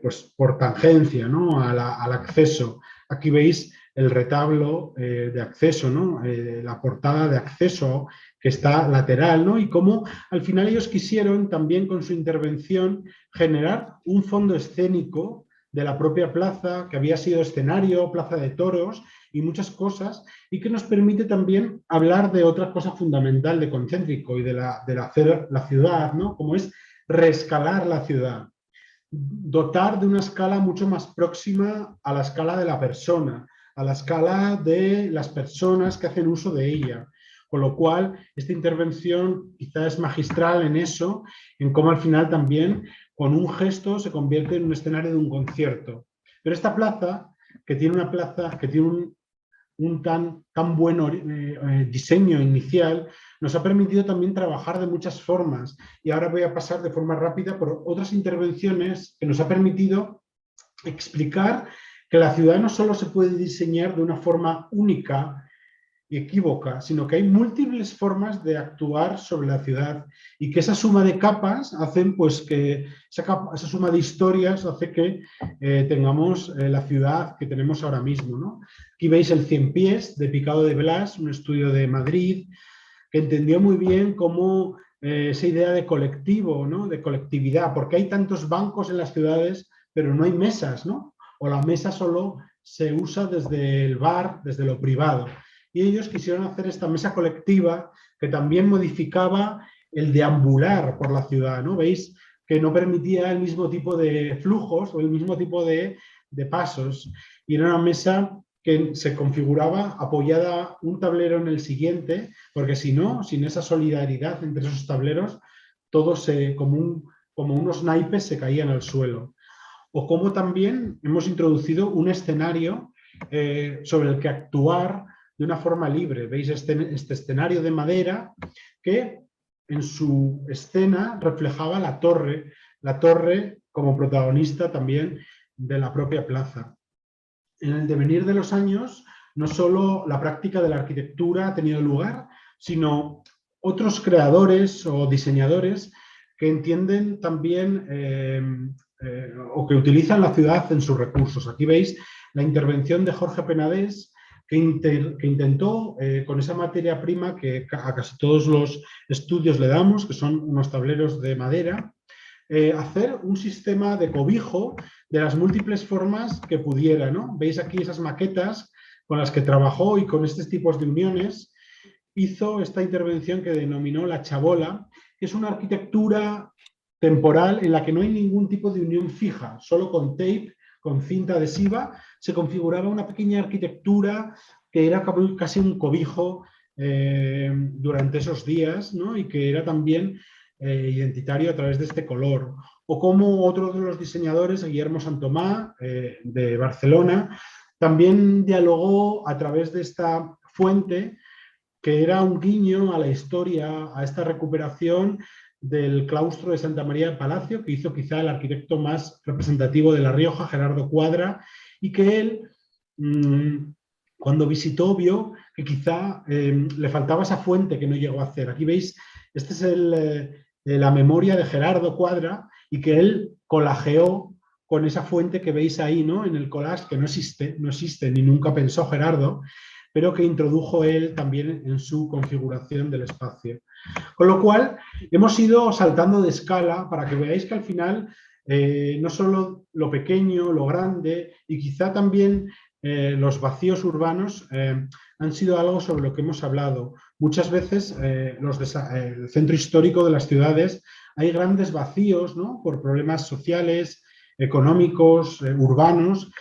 pues por tangencia, ¿no? Al acceso. Aquí veis el retablo de acceso, ¿no? La portada de acceso que está lateral, ¿no? Y cómo al final ellos quisieron también con su intervención generar un fondo escénico de la propia plaza, que había sido escenario, plaza de toros y muchas cosas, y que nos permite también hablar de otra cosa fundamental de Concéntrico y de hacer la ciudad, ¿no? Como es reescalar la ciudad, dotar de una escala mucho más próxima a la escala de la persona, a la escala de las personas que hacen uso de ella. Con lo cual, esta intervención quizás es magistral en eso, en cómo al final también con un gesto se convierte en un escenario de un concierto. Pero esta plaza, que tiene un tan buen diseño inicial, nos ha permitido también trabajar de muchas formas. Y ahora voy a pasar de forma rápida por otras intervenciones que nos ha permitido explicar que la ciudad no solo se puede diseñar de una forma única y equívoca, sino que hay múltiples formas de actuar sobre la ciudad y que esa suma de capas hacen pues que esa suma de historias hace que tengamos la ciudad que tenemos ahora mismo, ¿no? Aquí veis el Cien Pies de Picado de Blas, un estudio de Madrid que entendió muy bien cómo esa idea de colectivo, ¿no? De colectividad, porque hay tantos bancos en las ciudades pero no hay mesas, ¿no? O la mesa solo se usa desde el bar, desde lo privado. Y ellos quisieron hacer esta mesa colectiva que también modificaba el deambular por la ciudad, ¿no? Veis que no permitía el mismo tipo de flujos o el mismo tipo de pasos. Y era una mesa que se configuraba apoyada un tablero en el siguiente, porque si no, sin esa solidaridad entre esos tableros, todos como unos naipes se caían al suelo. O como también hemos introducido un escenario sobre el que actuar de una forma libre. Veis este escenario de madera que en su escena reflejaba la torre como protagonista también de la propia plaza. En el devenir de los años, no solo la práctica de la arquitectura ha tenido lugar, sino otros creadores o diseñadores que entienden también o que utilizan la ciudad en sus recursos. Aquí veis la intervención de Jorge Penedès, que intentó, con esa materia prima que a casi todos los estudios le damos, que son unos tableros de madera, hacer un sistema de cobijo de las múltiples formas que pudiera, ¿no? Veis aquí esas maquetas con las que trabajó y con estos tipos de uniones hizo esta intervención que denominó la chabola, que es una arquitectura temporal en la que no hay ningún tipo de unión fija, solo con tape, con cinta adhesiva, se configuraba una pequeña arquitectura que era casi un cobijo durante esos días, ¿no? Y que era también identitario a través de este color. O como otro de los diseñadores, Guillermo Santomà, de Barcelona, también dialogó a través de esta fuente que era un guiño a la historia, a esta recuperación del claustro de Santa María de Palacio, que hizo quizá el arquitecto más representativo de La Rioja, Gerardo Cuadra, y que él, cuando visitó, vio que quizá le faltaba esa fuente que no llegó a hacer. Aquí veis, esta es la memoria de Gerardo Cuadra, y que él colageó con esa fuente que veis ahí, ¿no? En el collage, que no existe ni nunca pensó Gerardo, pero que introdujo él también en su configuración del espacio. Con lo cual, hemos ido saltando de escala para que veáis que al final no solo lo pequeño, lo grande y quizá también los vacíos urbanos han sido algo sobre lo que hemos hablado. Muchas veces el centro histórico de las ciudades hay grandes vacíos, ¿no? Por problemas sociales, económicos, urbanos,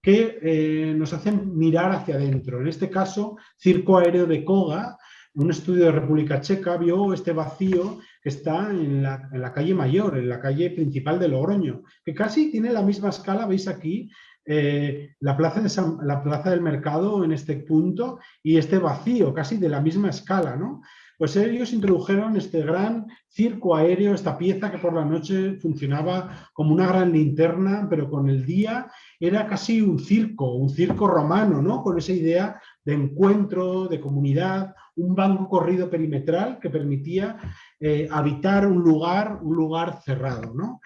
que nos hacen mirar hacia adentro. En este caso, Circo Aéreo de Coga un estudio de República Checa, vio este vacío que está en la calle Mayor, en la calle principal de Logroño, que casi tiene la misma escala, veis aquí, la plaza del Mercado en este punto y este vacío, casi de la misma escala, ¿no? Pues ellos introdujeron este gran circo aéreo, esta pieza que por la noche funcionaba como una gran linterna, pero con el día era casi un circo romano, ¿no? Con esa idea de encuentro, de comunidad, un banco corrido perimetral que permitía habitar un lugar cerrado, ¿no?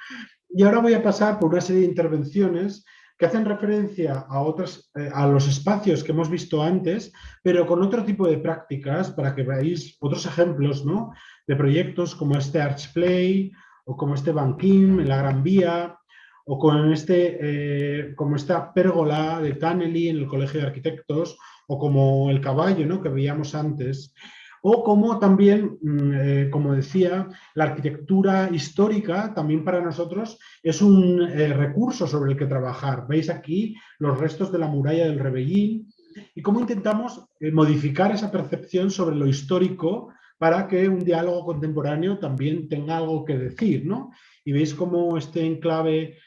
Y ahora voy a pasar por una serie de intervenciones que hacen referencia a los espacios que hemos visto antes, pero con otro tipo de prácticas, para que veáis otros ejemplos, ¿no? De proyectos como este Archplay, o como este Banquín en la Gran Vía, o con como esta pérgola de Taneli en el Colegio de Arquitectos, o como el caballo, ¿no? Que veíamos antes. O como también, como decía, la arquitectura histórica también para nosotros es un recurso sobre el que trabajar. Veis aquí los restos de la muralla del Rebellín y cómo intentamos modificar esa percepción sobre lo histórico para que un diálogo contemporáneo también tenga algo que decir, ¿no? Y veis cómo este enclave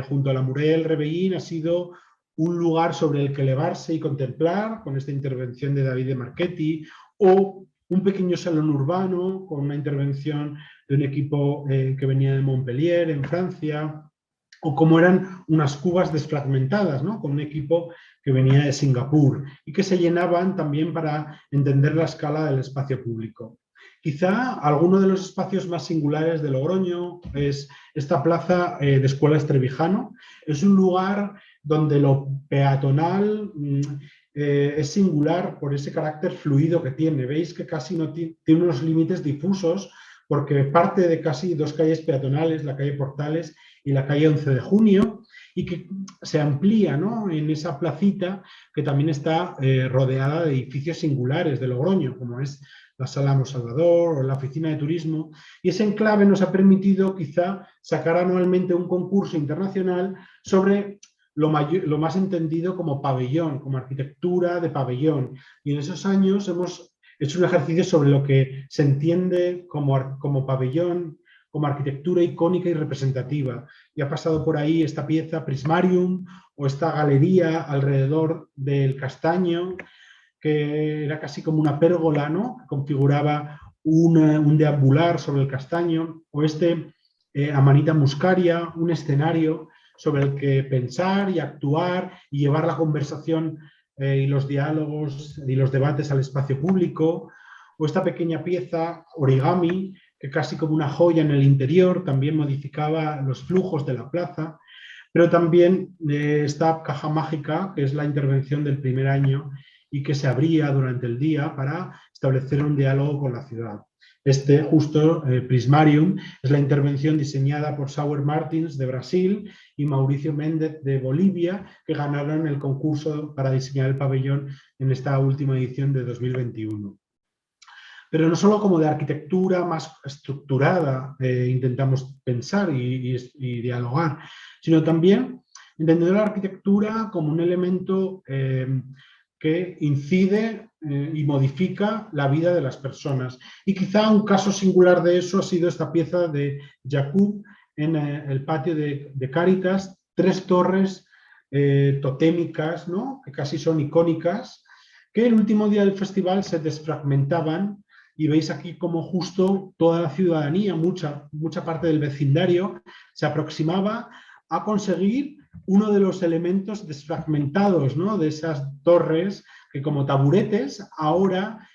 junto a la muralla del Rebellín ha sido un lugar sobre el que elevarse y contemplar, con esta intervención de David de Marchetti, o un pequeño salón urbano con una intervención de un equipo que venía de Montpellier, en Francia, o como eran unas cubas desfragmentadas, ¿no? Con un equipo que venía de Singapur y que se llenaban también para entender la escala del espacio público. Quizá alguno de los espacios más singulares de Logroño es esta plaza de Escuelas Trevijano. Es un lugar donde lo peatonal es singular por ese carácter fluido que tiene. Veis que casi no tiene unos límites difusos porque parte de casi dos calles peatonales, la calle Portales y la calle 11 de Junio, y que se amplía, ¿no? En esa placita que también está rodeada de edificios singulares de Logroño, como es la Sala Mo Salvador o la Oficina de Turismo, y ese enclave nos ha permitido quizá sacar anualmente un concurso internacional sobre lo más entendido como pabellón, como arquitectura de pabellón. Y en esos años hemos hecho un ejercicio sobre lo que se entiende como pabellón, como arquitectura icónica y representativa. Y ha pasado por ahí esta pieza Prismarium o esta galería alrededor del Castaño, que era casi como una pérgola, ¿no? Que configuraba un deambular sobre el Castaño, o este Amanita Muscaria, un escenario sobre el que pensar y actuar y llevar la conversación y los diálogos y los debates al espacio público, o esta pequeña pieza Origami, que casi como una joya en el interior también modificaba los flujos de la plaza, pero también esta caja mágica, que es la intervención del primer año y que se abría durante el día para establecer un diálogo con la ciudad. Prismarium, es la intervención diseñada por Sauer Martins de Brasil y Mauricio Méndez de Bolivia, que ganaron el concurso para diseñar el pabellón en esta última edición de 2021. Pero no solo como de arquitectura más estructurada intentamos pensar y dialogar, sino también entender la arquitectura como un elemento que incide y modifica la vida de las personas. Y quizá un caso singular de eso ha sido esta pieza de Jakub en el patio de Cáritas, 3 torres totémicas, ¿no? Que casi son icónicas, que el último día del festival se desfragmentaban. Y veis aquí cómo justo toda la ciudadanía, mucha parte del vecindario, se aproximaba a conseguir uno de los elementos desfragmentados, ¿no? De esas torres que como taburetes ahora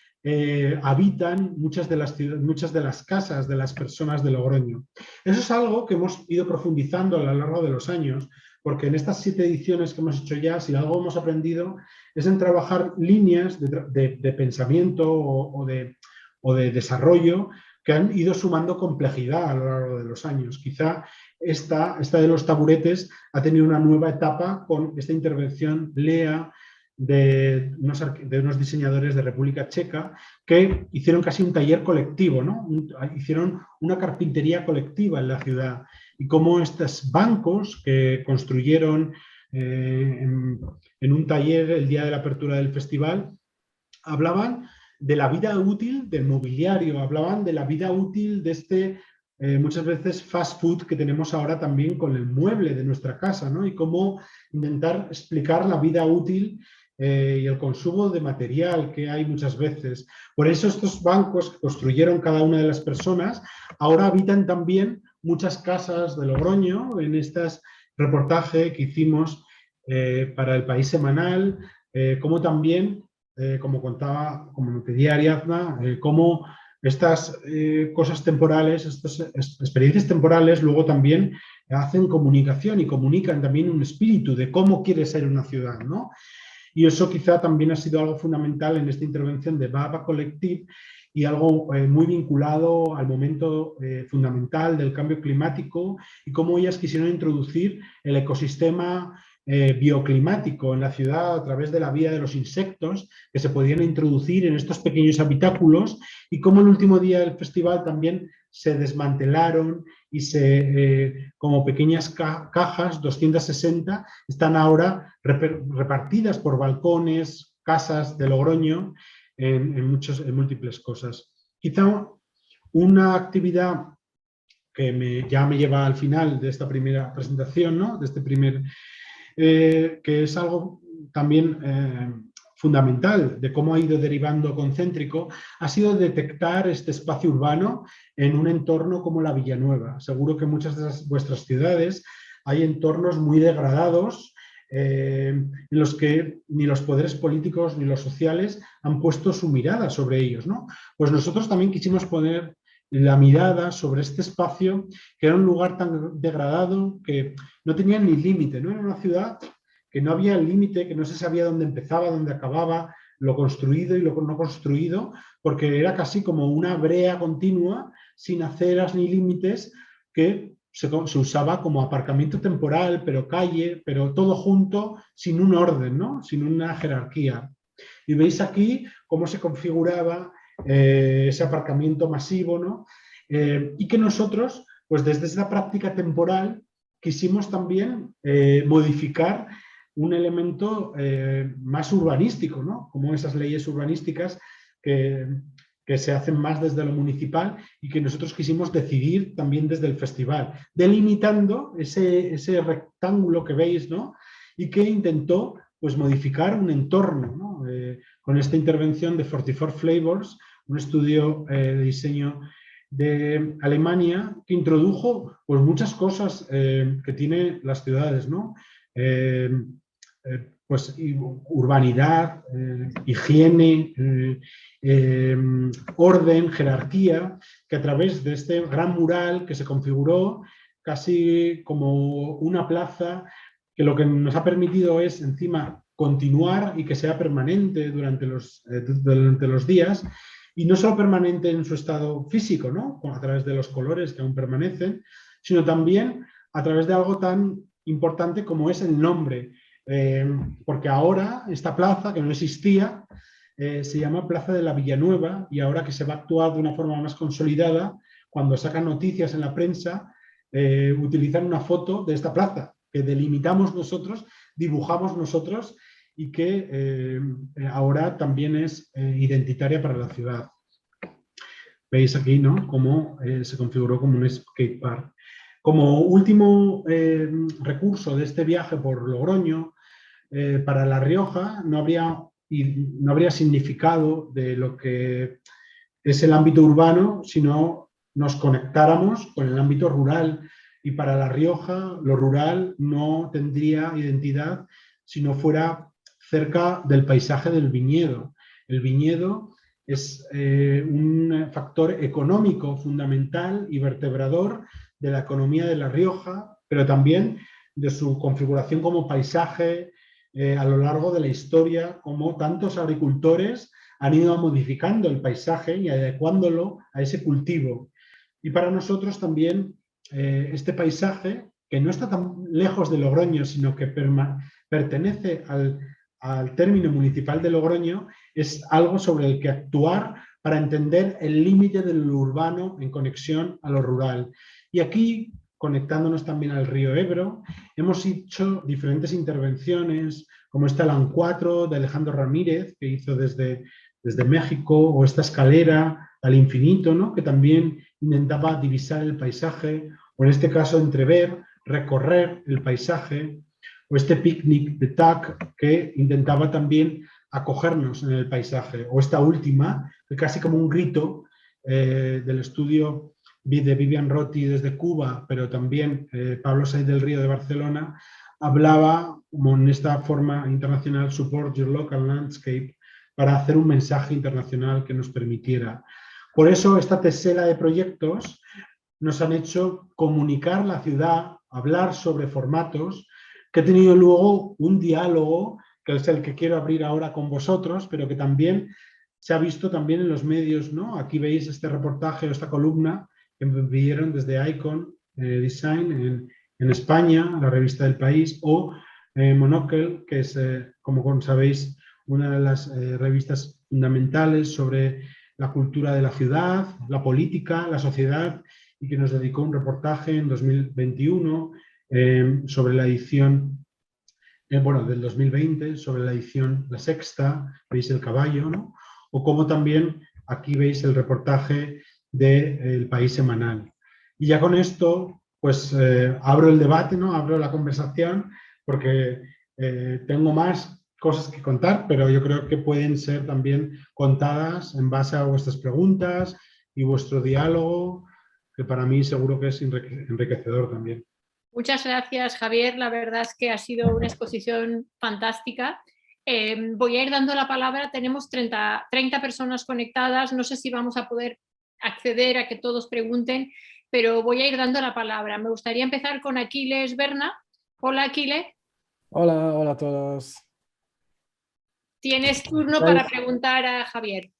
habitan muchas de las casas de las personas de Logroño. Eso es algo que hemos ido profundizando a lo largo de los años, porque en estas 7 ediciones que hemos hecho ya, si algo hemos aprendido es en trabajar líneas de pensamiento o de desarrollo que han ido sumando complejidad a lo largo de los años. Quizá esta de los taburetes ha tenido una nueva etapa con esta intervención LEA de unos diseñadores de República Checa que hicieron casi un taller colectivo, ¿no? Hicieron una carpintería colectiva en la ciudad, y cómo estos bancos que construyeron en un taller el día de la apertura del festival hablaban de la vida útil del mobiliario, hablaban de la vida útil de este, muchas veces, fast food que tenemos ahora también con el mueble de nuestra casa, ¿no? Y cómo intentar explicar la vida útil y el consumo de material que hay muchas veces. Por eso estos bancos que construyeron cada una de las personas ahora habitan también muchas casas de Logroño en este reportaje que hicimos para El País Semanal, como también, como contaba, como me pedía Ariadna, cómo estas cosas temporales, estas experiencias temporales luego también hacen comunicación y comunican también un espíritu de cómo quiere ser una ciudad, ¿no? Y eso quizá también ha sido algo fundamental en esta intervención de Baba Collective y algo muy vinculado al momento fundamental del cambio climático y cómo ellas quisieron introducir el ecosistema bioclimático en la ciudad a través de la vía de los insectos que se podían introducir en estos pequeños habitáculos y cómo el último día del festival también se desmantelaron y como pequeñas cajas, 260, están ahora repartidas por balcones, casas de Logroño, en múltiples cosas. Quizá una actividad que ya me lleva al final de esta primera presentación, ¿no? De este primer, que es algo también fundamental de cómo ha ido derivando Concéntrico, ha sido detectar este espacio urbano en un entorno como la Villanueva. Seguro que en muchas de vuestras ciudades hay entornos muy degradados en los que ni los poderes políticos ni los sociales han puesto su mirada sobre ellos, ¿no? Pues nosotros también quisimos poner la mirada sobre este espacio, que era un lugar tan degradado que no tenía ni límite, ¿no? Era una ciudad que no había límite, que no se sabía dónde empezaba, dónde acababa, lo construido y lo no construido, porque era casi como una brea continua, sin aceras ni límites, que se usaba como aparcamiento temporal, pero calle, pero todo junto, sin un orden, ¿no? Sin una jerarquía. Y veis aquí cómo se configuraba ese aparcamiento masivo, ¿no? Y que nosotros, pues desde esa práctica temporal, quisimos también modificar un elemento más urbanístico, ¿no? Como esas leyes urbanísticas que se hacen más desde lo municipal y que nosotros quisimos decidir también desde el festival, delimitando ese rectángulo que veis, ¿no? Y que intentó pues, modificar un entorno, ¿no? Con esta intervención de 44 Flavors, un estudio de diseño de Alemania que introdujo pues, muchas cosas que tienen las ciudades, ¿no? Pues urbanidad, higiene, orden, jerarquía, que a través de este gran mural que se configuró casi como una plaza, que lo que nos ha permitido es encima continuar y que sea permanente durante los días, y no solo permanente en su estado físico, ¿no? A través de los colores que aún permanecen, sino también a través de algo tan importante como es el nombre. Porque ahora esta plaza, que no existía, se llama Plaza de la Villanueva, y ahora que se va a actuar de una forma más consolidada, cuando sacan noticias en la prensa, utilizan una foto de esta plaza, que delimitamos nosotros, dibujamos nosotros, y que ahora también es identitaria para la ciudad. Veis aquí, ¿no?, cómo se configuró como un skate park. Como último recurso de este viaje por Logroño, para La Rioja no habría significado de lo que es el ámbito urbano si no nos conectáramos con el ámbito rural, y para La Rioja lo rural no tendría identidad si no fuera cerca del paisaje del viñedo. El viñedo es un factor económico fundamental y vertebrador de la economía de La Rioja, pero también de su configuración como paisaje a lo largo de la historia, como tantos agricultores han ido modificando el paisaje y adecuándolo a ese cultivo. Y para nosotros también este paisaje, que no está tan lejos de Logroño, sino que pertenece al término municipal de Logroño, es algo sobre el que actuar para entender el límite de lo urbano en conexión a lo rural. Y aquí, conectándonos también al río Ebro, hemos hecho diferentes intervenciones, como esta LAN 4 de Alejandro Ramírez, que hizo desde desde México, o esta escalera al infinito, ¿no? Que también intentaba divisar el paisaje, o en este caso entrever, recorrer el paisaje, o este picnic de TAC que intentaba también acogernos en el paisaje, o esta última, que casi como un grito del estudio de Vivian Rotti desde Cuba, pero también Pablo Saiz del Río de Barcelona, hablaba como en esta forma internacional, Support Your Local Landscape, para hacer un mensaje internacional que nos permitiera. Por eso esta tesela de proyectos nos han hecho comunicar la ciudad, hablar sobre formatos, que he tenido luego un diálogo, que es el que quiero abrir ahora con vosotros, pero que también se ha visto también en los medios, ¿no? Aquí veis este reportaje o esta columna que me enviaron desde Icon Design en España, la revista del País, o Monocle, que es, como sabéis, una de las revistas fundamentales sobre la cultura de la ciudad, la política, la sociedad, y que nos dedicó un reportaje en 2021 sobre la edición, del 2020, sobre la edición La Sexta, veis el caballo, ¿no? O como también aquí veis el reportaje del País Semanal. Y ya con esto, pues abro el debate, ¿no? Abro la conversación, porque tengo más cosas que contar, pero yo creo que pueden ser también contadas en base a vuestras preguntas y vuestro diálogo, que para mí seguro que es enriquecedor también. Muchas gracias, Javier. La verdad es que ha sido una exposición fantástica. Voy a ir dando la palabra. Tenemos 30 personas conectadas. No sé si vamos a poder acceder a que todos pregunten, pero voy a ir dando la palabra. Me gustaría empezar con Aquiles Berna. Hola, Aquiles. Hola a todos. Tienes turno para preguntar a Javier.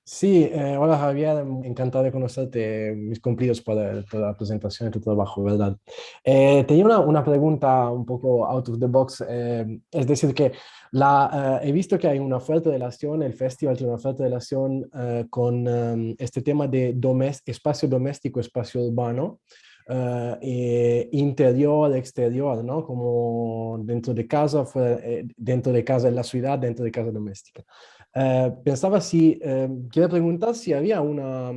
Sí, hola Javier, encantado de conocerte, mis cumplidos por toda la presentación y tu trabajo, ¿verdad? Tenía una pregunta un poco out of the box, es decir, que he visto que hay una fuerte relación, el festival tiene una fuerte relación con este tema de espacio doméstico, espacio urbano, interior, exterior, ¿no? Como dentro de casa, dentro de casa en la ciudad, dentro de casa doméstica. Pensaba quiero preguntar si había una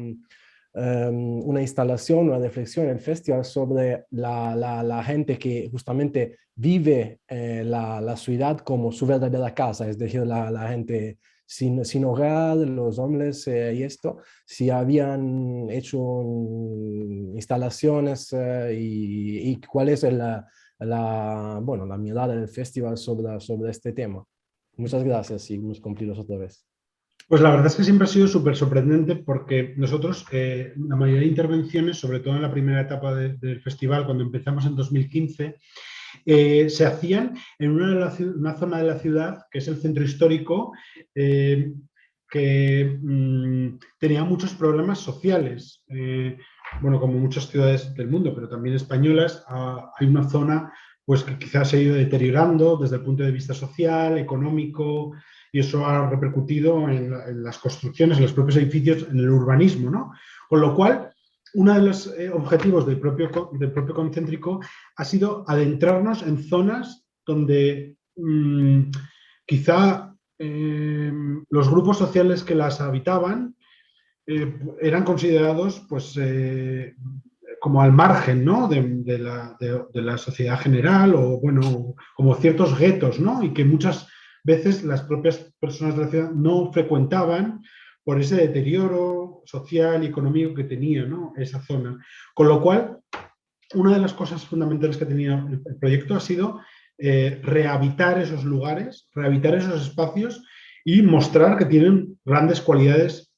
instalación, una reflexión en el festival sobre la gente que justamente vive la ciudad como su verdadera casa, es decir, la gente sin hogar, los hombres y esto, si habían hecho instalaciones y cuál es la mirada del festival sobre este tema. Muchas gracias y muy cumplidos otra vez. Pues la verdad es que siempre ha sido súper sorprendente porque nosotros, la mayoría de intervenciones, sobre todo en la primera etapa del festival, cuando empezamos en 2015, se hacían en una zona de la ciudad, que es el centro histórico, que tenía muchos problemas sociales. Como muchas ciudades del mundo, pero también españolas, hay una zona pues, que quizás se ha ido deteriorando desde el punto de vista social, económico, y eso ha repercutido en las construcciones, en los propios edificios, en el urbanismo, ¿no? Con lo cual, uno de los objetivos del propio concéntrico ha sido adentrarnos en zonas donde quizá los grupos sociales que las habitaban eran considerados pues, como al margen, ¿no? de la sociedad general, o bueno, como ciertos guetos, ¿no? Y que muchas veces las propias personas de la ciudad no frecuentaban por ese deterioro social y económico que tenía, ¿no? Esa zona. Con lo cual, una de las cosas fundamentales que ha tenido el proyecto ha sido rehabitar esos lugares, rehabitar esos espacios y mostrar que tienen grandes cualidades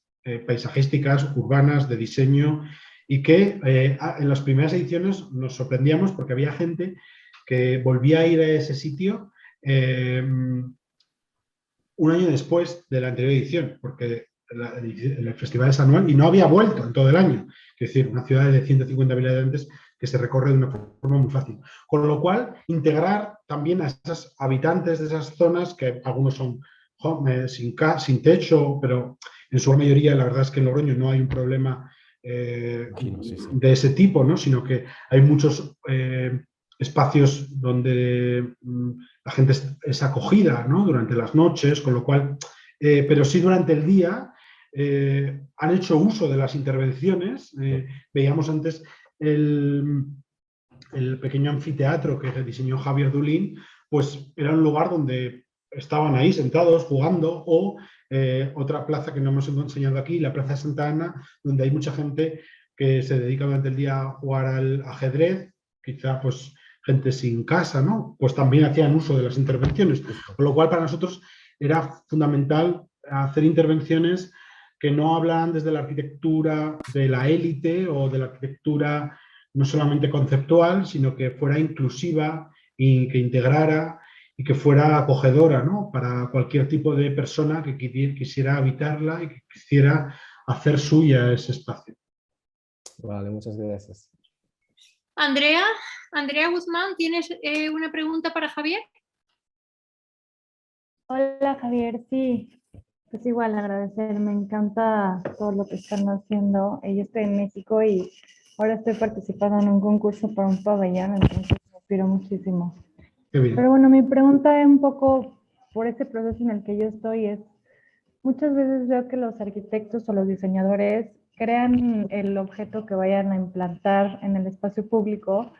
paisajísticas, urbanas, de diseño, y que en las primeras ediciones nos sorprendíamos porque había gente que volvía a ir a ese sitio un año después de la anterior edición, porque el festival es anual y no había vuelto en todo el año. Es decir, una ciudad de 150.000 habitantes que se recorre de una forma muy fácil. Con lo cual, integrar también a esos habitantes de esas zonas, que algunos son sin techo, pero en su mayoría la verdad es que en Logroño no hay un problema de ese tipo, ¿no? Sino que hay muchos espacios donde la gente es acogida, ¿no? Durante las noches, con lo cual pero sí durante el día han hecho uso de las intervenciones. Veíamos antes el pequeño anfiteatro que diseñó Javier Dulín, pues era un lugar donde estaban ahí sentados jugando, o otra plaza que no hemos enseñado aquí, la Plaza de Santa Ana, donde hay mucha gente que se dedica durante el día a jugar al ajedrez, quizá pues gente sin casa, ¿no? Pues también hacían uso de las intervenciones, con lo cual para nosotros era fundamental hacer intervenciones que no hablan desde la arquitectura de la élite o de la arquitectura no solamente conceptual, sino que fuera inclusiva y que integrara y que fuera acogedora, ¿no? Para cualquier tipo de persona que quisiera habitarla y que quisiera hacer suya ese espacio. Vale, muchas gracias. Andrea Guzmán, ¿tienes una pregunta para Javier? Hola Javier, sí, pues igual agradecer, me encanta todo lo que están haciendo. Yo estoy en México y ahora estoy participando en un concurso para un pabellón, entonces me inspiro muchísimo. Qué bien. Pero bueno, mi pregunta es un poco por ese proceso en el que yo estoy, es muchas veces veo que los arquitectos o los diseñadores crean el objeto que vayan a implantar en el espacio público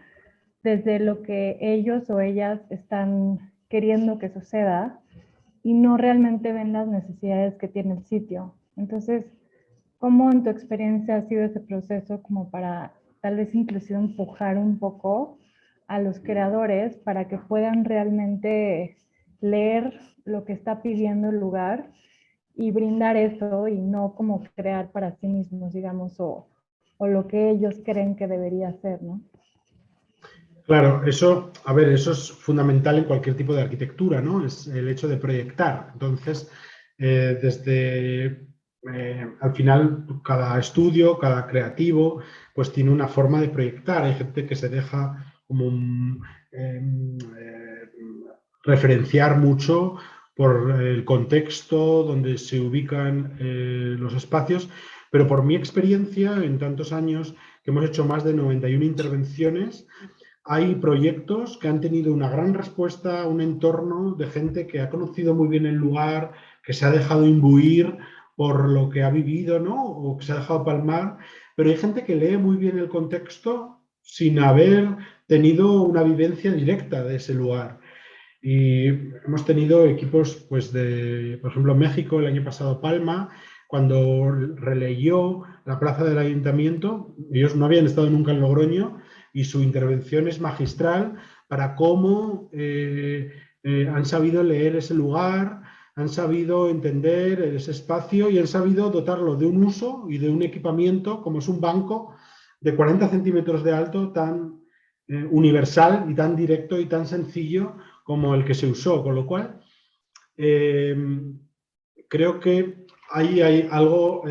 desde lo que ellos o ellas están queriendo que suceda y no realmente ven las necesidades que tiene el sitio. Entonces, ¿cómo en tu experiencia ha sido ese proceso como para tal vez inclusive empujar un poco a los creadores para que puedan realmente leer lo que está pidiendo el lugar y brindar eso y no como crear para sí mismos, digamos, o lo que ellos creen que debería ser, ¿no? Claro, eso, a ver, eso es fundamental en cualquier tipo de arquitectura, ¿no? Es el hecho de proyectar. Entonces, al final, cada estudio, cada creativo, pues tiene una forma de proyectar. Hay gente que se deja como referenciar mucho por el contexto donde se ubican los espacios, pero por mi experiencia, en tantos años que hemos hecho más de 91 intervenciones, hay proyectos que han tenido una gran respuesta, un entorno de gente que ha conocido muy bien el lugar, que se ha dejado imbuir por lo que ha vivido, ¿no? O que se ha dejado palmar, pero hay gente que lee muy bien el contexto sin haber tenido una vivencia directa de ese lugar. Y hemos tenido equipos, pues por ejemplo, México, el año pasado Palma, cuando releyó la plaza del ayuntamiento, ellos no habían estado nunca en Logroño, y su intervención es magistral para cómo han sabido leer ese lugar, han sabido entender ese espacio y han sabido dotarlo de un uso y de un equipamiento como es un banco de 40 centímetros de alto tan universal y tan directo y tan sencillo como el que se usó, con lo cual creo que ahí hay algo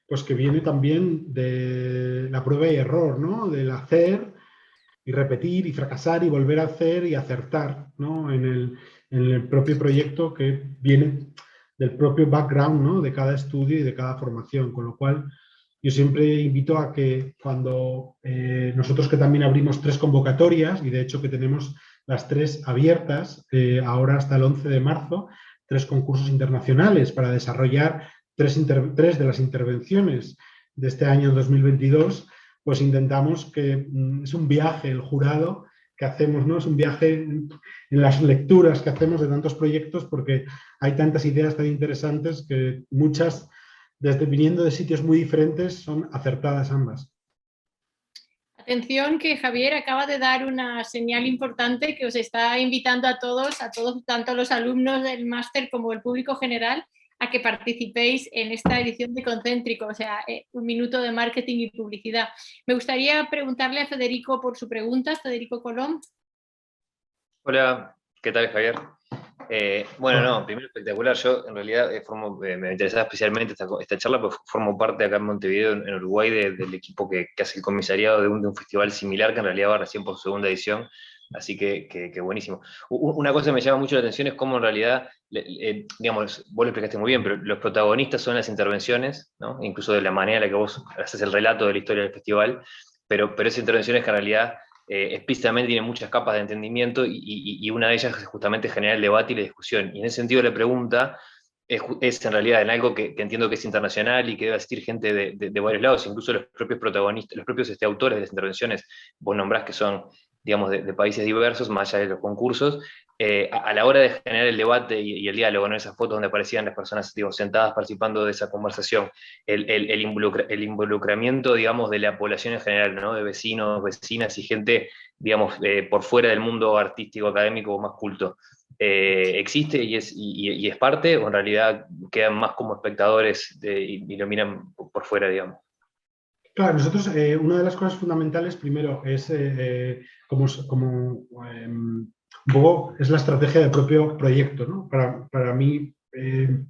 pues que viene también de la prueba y error, ¿no? Del hacer y repetir y fracasar y volver a hacer y acertar, ¿no? En el propio proyecto que viene del propio background, ¿no? De cada estudio y de cada formación, con lo cual yo siempre invito a que cuando nosotros que también abrimos 3 convocatorias, y de hecho que tenemos las 3 abiertas ahora hasta el 11 de marzo, 3 concursos internacionales para desarrollar 3 de las intervenciones de este año 2022, pues intentamos que es un viaje el jurado que hacemos, ¿no? Es un viaje en las lecturas que hacemos de tantos proyectos porque hay tantas ideas tan interesantes que muchas, viniendo de sitios muy diferentes, son acertadas ambas. Atención que Javier acaba de dar una señal importante que os está invitando a todos, tanto los alumnos del máster como el público general, a que participéis en esta edición de Concéntrico, o sea, un minuto de marketing y publicidad. Me gustaría preguntarle a Federico por su pregunta, Federico Colom. Hola, ¿qué tal, Javier? Bueno, no, primero espectacular. Yo, en realidad, me interesaba especialmente esta charla, porque formo parte acá en Montevideo, en Uruguay, del equipo que hace el comisariado de un festival similar, que en realidad va recién por su segunda edición. Así que buenísimo. Una cosa que me llama mucho la atención es cómo en realidad, digamos, vos lo explicaste muy bien, pero los protagonistas son las intervenciones, ¿no? Incluso de la manera en la que vos haces el relato de la historia del festival, pero esas intervenciones que en realidad explícitamente tiene muchas capas de entendimiento y una de ellas es justamente generar el debate y la discusión. Y en ese sentido la pregunta es en realidad en algo que entiendo que es internacional y que debe asistir gente de varios lados, incluso los propios protagonistas, los propios autores de las intervenciones, vos nombrás que son, digamos, de países diversos, más allá de los concursos, a la hora de generar el debate y el diálogo, ¿no? Esas fotos donde aparecían las personas, digo, sentadas participando de esa conversación, el involucramiento, digamos, de la población en general, ¿no? De vecinos, vecinas y gente, digamos, por fuera del mundo artístico, académico o más culto. ¿Existe y es parte, o en realidad quedan más como espectadores y lo miran por fuera, digamos? Claro, nosotros, una de las cosas fundamentales, primero, es un poco es la estrategia del propio proyecto, ¿no? Para mí, el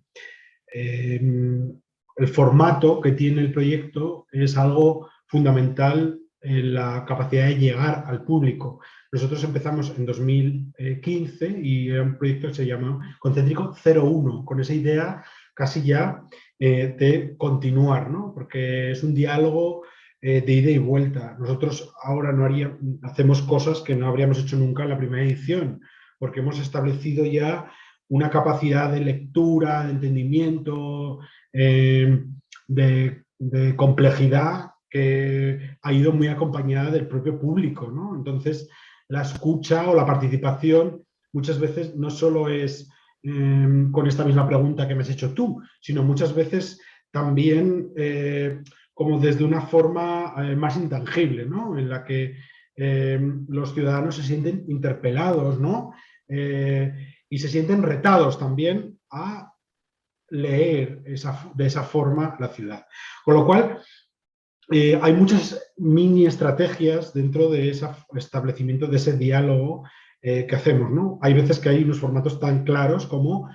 formato que tiene el proyecto es algo fundamental en la capacidad de llegar al público. Nosotros empezamos en 2015 y era un proyecto que se llamó Concéntrico 01, con esa idea casi ya de continuar, ¿no? Porque es un diálogo de ida y vuelta. Nosotros ahora hacemos cosas que no habríamos hecho nunca en la primera edición, porque hemos establecido ya una capacidad de lectura, de entendimiento, de complejidad que ha ido muy acompañada del propio público, ¿no? Entonces, la escucha o la participación muchas veces no solo es con esta misma pregunta que me has hecho tú, sino muchas veces también como desde una forma más intangible, ¿no? En la que los ciudadanos se sienten interpelados, ¿no? Y se sienten retados también a leer de esa forma la ciudad. Con lo cual, hay muchas mini estrategias dentro de ese establecimiento, de ese diálogo que hacemos, ¿no? Hay veces que hay unos formatos tan claros como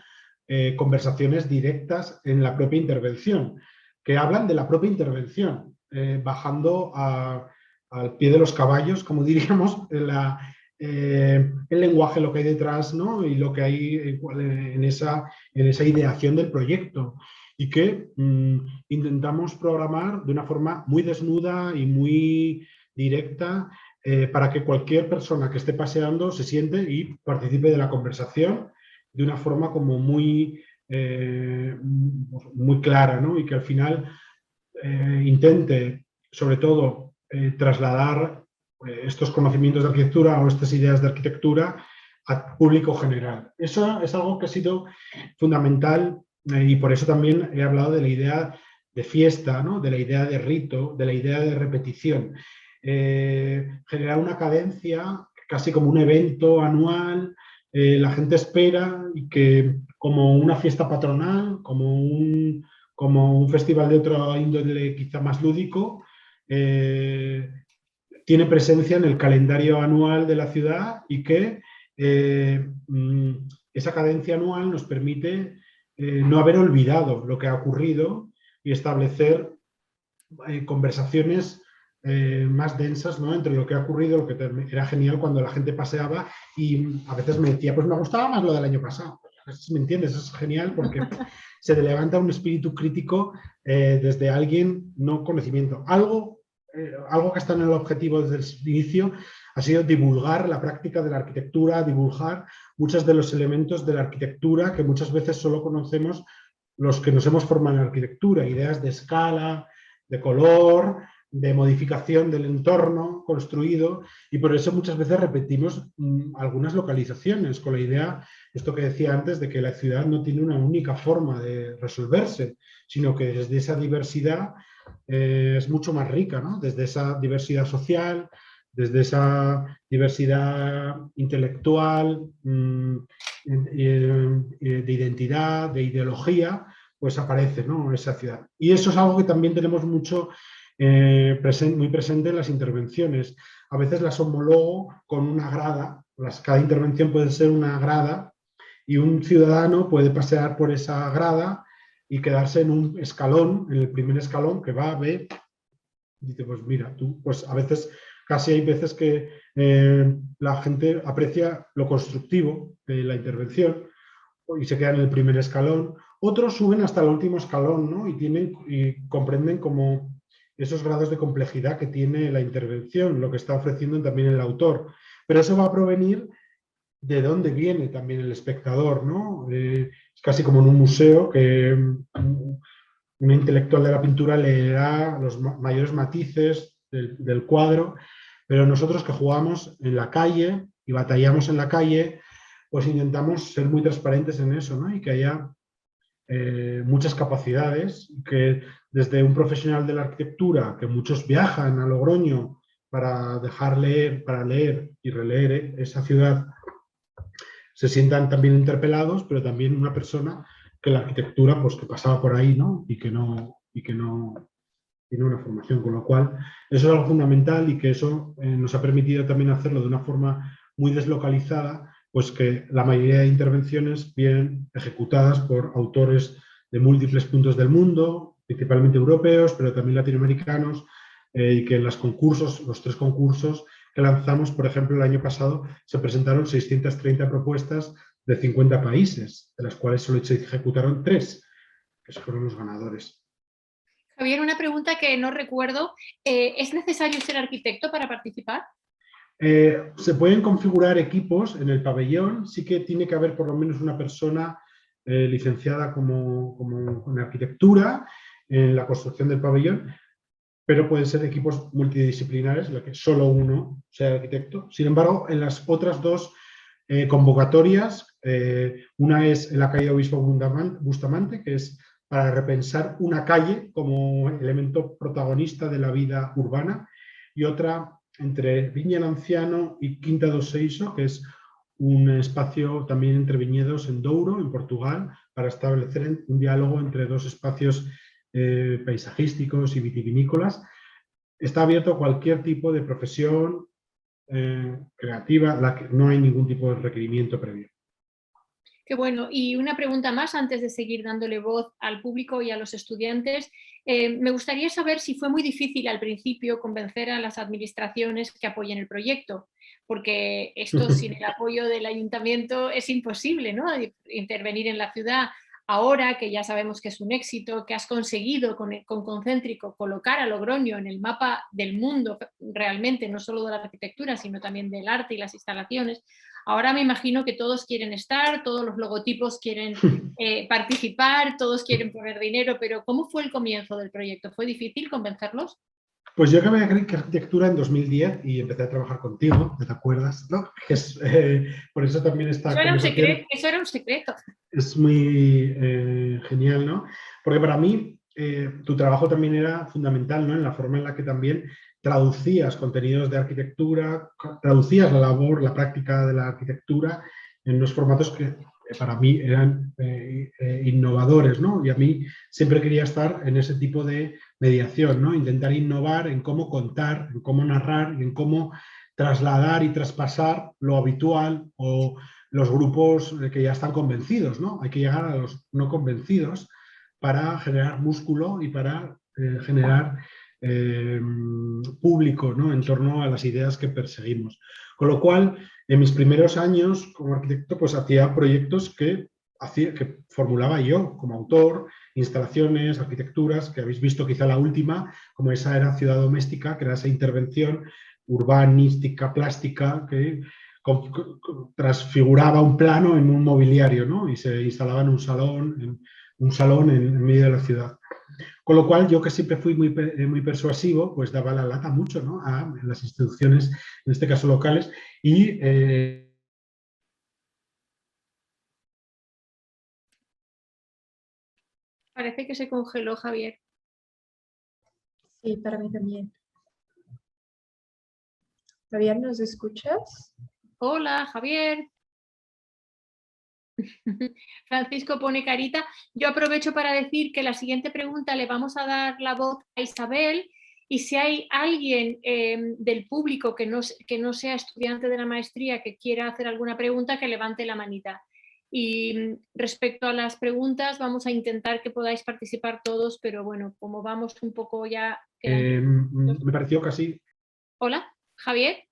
conversaciones directas en la propia intervención, que hablan de la propia intervención, bajando al pie de los caballos, como diríamos, el lenguaje, lo que hay detrás, ¿no? Y lo que hay en esa ideación del proyecto. Y que intentamos programar de una forma muy desnuda y muy directa para que cualquier persona que esté paseando se siente y participe de la conversación de una forma como muy clara, ¿no? Y que al final intente, sobre todo, trasladar estos conocimientos de arquitectura o estas ideas de arquitectura al público general. Eso es algo que ha sido fundamental y por eso también he hablado de la idea de fiesta, ¿no? De la idea de rito, de la idea de repetición. Generar una cadencia casi como un evento anual, la gente espera y que como una fiesta patronal, como un festival de otro índole quizá más lúdico, tiene presencia en el calendario anual de la ciudad y que esa cadencia anual nos permite no haber olvidado lo que ha ocurrido y establecer conversaciones más densas, ¿no? Entre lo que ha ocurrido, lo que era genial cuando la gente paseaba y a veces me decía, pues me gustaba más lo del año pasado. ¿Me entiendes? Es genial porque se te levanta un espíritu crítico desde alguien, no conocimiento. Algo que está en el objetivo desde el inicio ha sido divulgar la práctica de la arquitectura, divulgar muchos de los elementos de la arquitectura que muchas veces solo conocemos los que nos hemos formado en arquitectura, ideas de escala, de color, de modificación del entorno construido, y por eso muchas veces repetimos algunas localizaciones con la idea, esto que decía antes, de que la ciudad no tiene una única forma de resolverse, sino que desde esa diversidad es mucho más rica, ¿no? Desde esa diversidad social, desde esa diversidad intelectual, de identidad, de ideología, pues aparece, ¿no? Esa ciudad. Y eso es algo que también tenemos mucho muy presente en las intervenciones. A veces las homologo con una grada, cada intervención puede ser una grada y un ciudadano puede pasear por esa grada y quedarse en un escalón, en el primer escalón que va, ve, dice, pues mira, tú, pues a veces, casi hay veces que la gente aprecia lo constructivo de la intervención y se queda en el primer escalón. Otros suben hasta el último escalón, ¿no? Y comprenden como esos grados de complejidad que tiene la intervención, lo que está ofreciendo también el autor. Pero eso va a provenir de dónde viene también el espectador, ¿no? Es casi como en un museo que un intelectual de la pintura leerá los mayores matices del cuadro, pero nosotros que jugamos en la calle y batallamos en la calle, pues intentamos ser muy transparentes en eso, ¿no? Y que haya muchas capacidades, que desde un profesional de la arquitectura, que muchos viajan a Logroño para para leer y releer esa ciudad, se sientan también interpelados, pero también una persona que la arquitectura, pues que pasaba por ahí, ¿no? Y que no tiene una formación, con lo cual eso es algo fundamental y que eso nos ha permitido también hacerlo de una forma muy deslocalizada, pues que la mayoría de intervenciones vienen ejecutadas por autores de múltiples puntos del mundo, principalmente europeos, pero también latinoamericanos, y que en los 3 concursos que lanzamos, por ejemplo, el año pasado se presentaron 630 propuestas de 50 países, de las cuales solo se ejecutaron 3, que fueron los ganadores. Javier, una pregunta que no recuerdo. ¿Es necesario ser arquitecto para participar? Se pueden configurar equipos en el pabellón, sí que tiene que haber por lo menos una persona licenciada como en arquitectura, en la construcción del pabellón, pero pueden ser equipos multidisciplinares en los que solo uno sea arquitecto. Sin embargo, en las otras 2 convocatorias, una es en la calle Obispo Bustamante, que es para repensar una calle como elemento protagonista de la vida urbana, y otra entre Viña el Anciano y Quinta do Seixo, que es un espacio también entre viñedos en Douro, en Portugal, para establecer un diálogo entre 2 espacios paisajísticos y vitivinícolas. Está abierto a cualquier tipo de profesión creativa, la que no hay ningún tipo de requerimiento previo. Qué bueno. Y una pregunta más antes de seguir dándole voz al público y a los estudiantes. Me gustaría saber si fue muy difícil al principio convencer a las administraciones que apoyen el proyecto, porque esto sin el apoyo del ayuntamiento es imposible, ¿no? Intervenir en la ciudad. Ahora que ya sabemos que es un éxito, que has conseguido con Concéntrico colocar a Logroño en el mapa del mundo realmente, no solo de la arquitectura, sino también del arte y las instalaciones. Ahora me imagino que todos quieren estar, todos los logotipos quieren participar, todos quieren poner dinero, pero ¿cómo fue el comienzo del proyecto? ¿Fue difícil convencerlos? Pues yo acabé arquitectura en 2010 y empecé a trabajar contigo, ¿te acuerdas? ¿No? Por eso también esta conversación Eso era un secreto. es muy genial, ¿no? Porque para mí tu trabajo también era fundamental, ¿no? En la forma en la que también traducías contenidos de arquitectura, traducías la labor, la práctica de la arquitectura en unos formatos que para mí eran innovadores, ¿no? Y a mí siempre quería estar en ese tipo de mediación, ¿no? Intentar innovar en cómo contar, en cómo narrar y en cómo trasladar y traspasar lo habitual o los grupos que ya están convencidos, ¿no? Hay que llegar a los no convencidos para generar músculo y para generar público, ¿no? En torno a las ideas que perseguimos. Con lo cual, en mis primeros años como arquitecto, pues hacía proyectos que formulaba yo como autor, instalaciones, arquitecturas, que habéis visto quizá la última, como esa era Ciudad Doméstica, que era esa intervención urbanística, plástica, que transfiguraba un plano en un mobiliario, ¿no? Y se instalaba en un salón en medio de la ciudad. Con lo cual, yo que siempre fui muy persuasivo, pues daba la lata mucho, ¿no? A las instituciones, en este caso locales, y Parece que se congeló, Javier. Sí, para mí también. Javier, ¿nos escuchas? Hola, Javier. Francisco pone carita. Yo aprovecho para decir que la siguiente pregunta le vamos a dar la voz a Isabel, y si hay alguien del público que no sea estudiante de la maestría que quiera hacer alguna pregunta, que levante la manita. Y respecto a las preguntas, vamos a intentar que podáis participar todos, pero bueno, como vamos un poco ya... me pareció casi... Hola, Javier.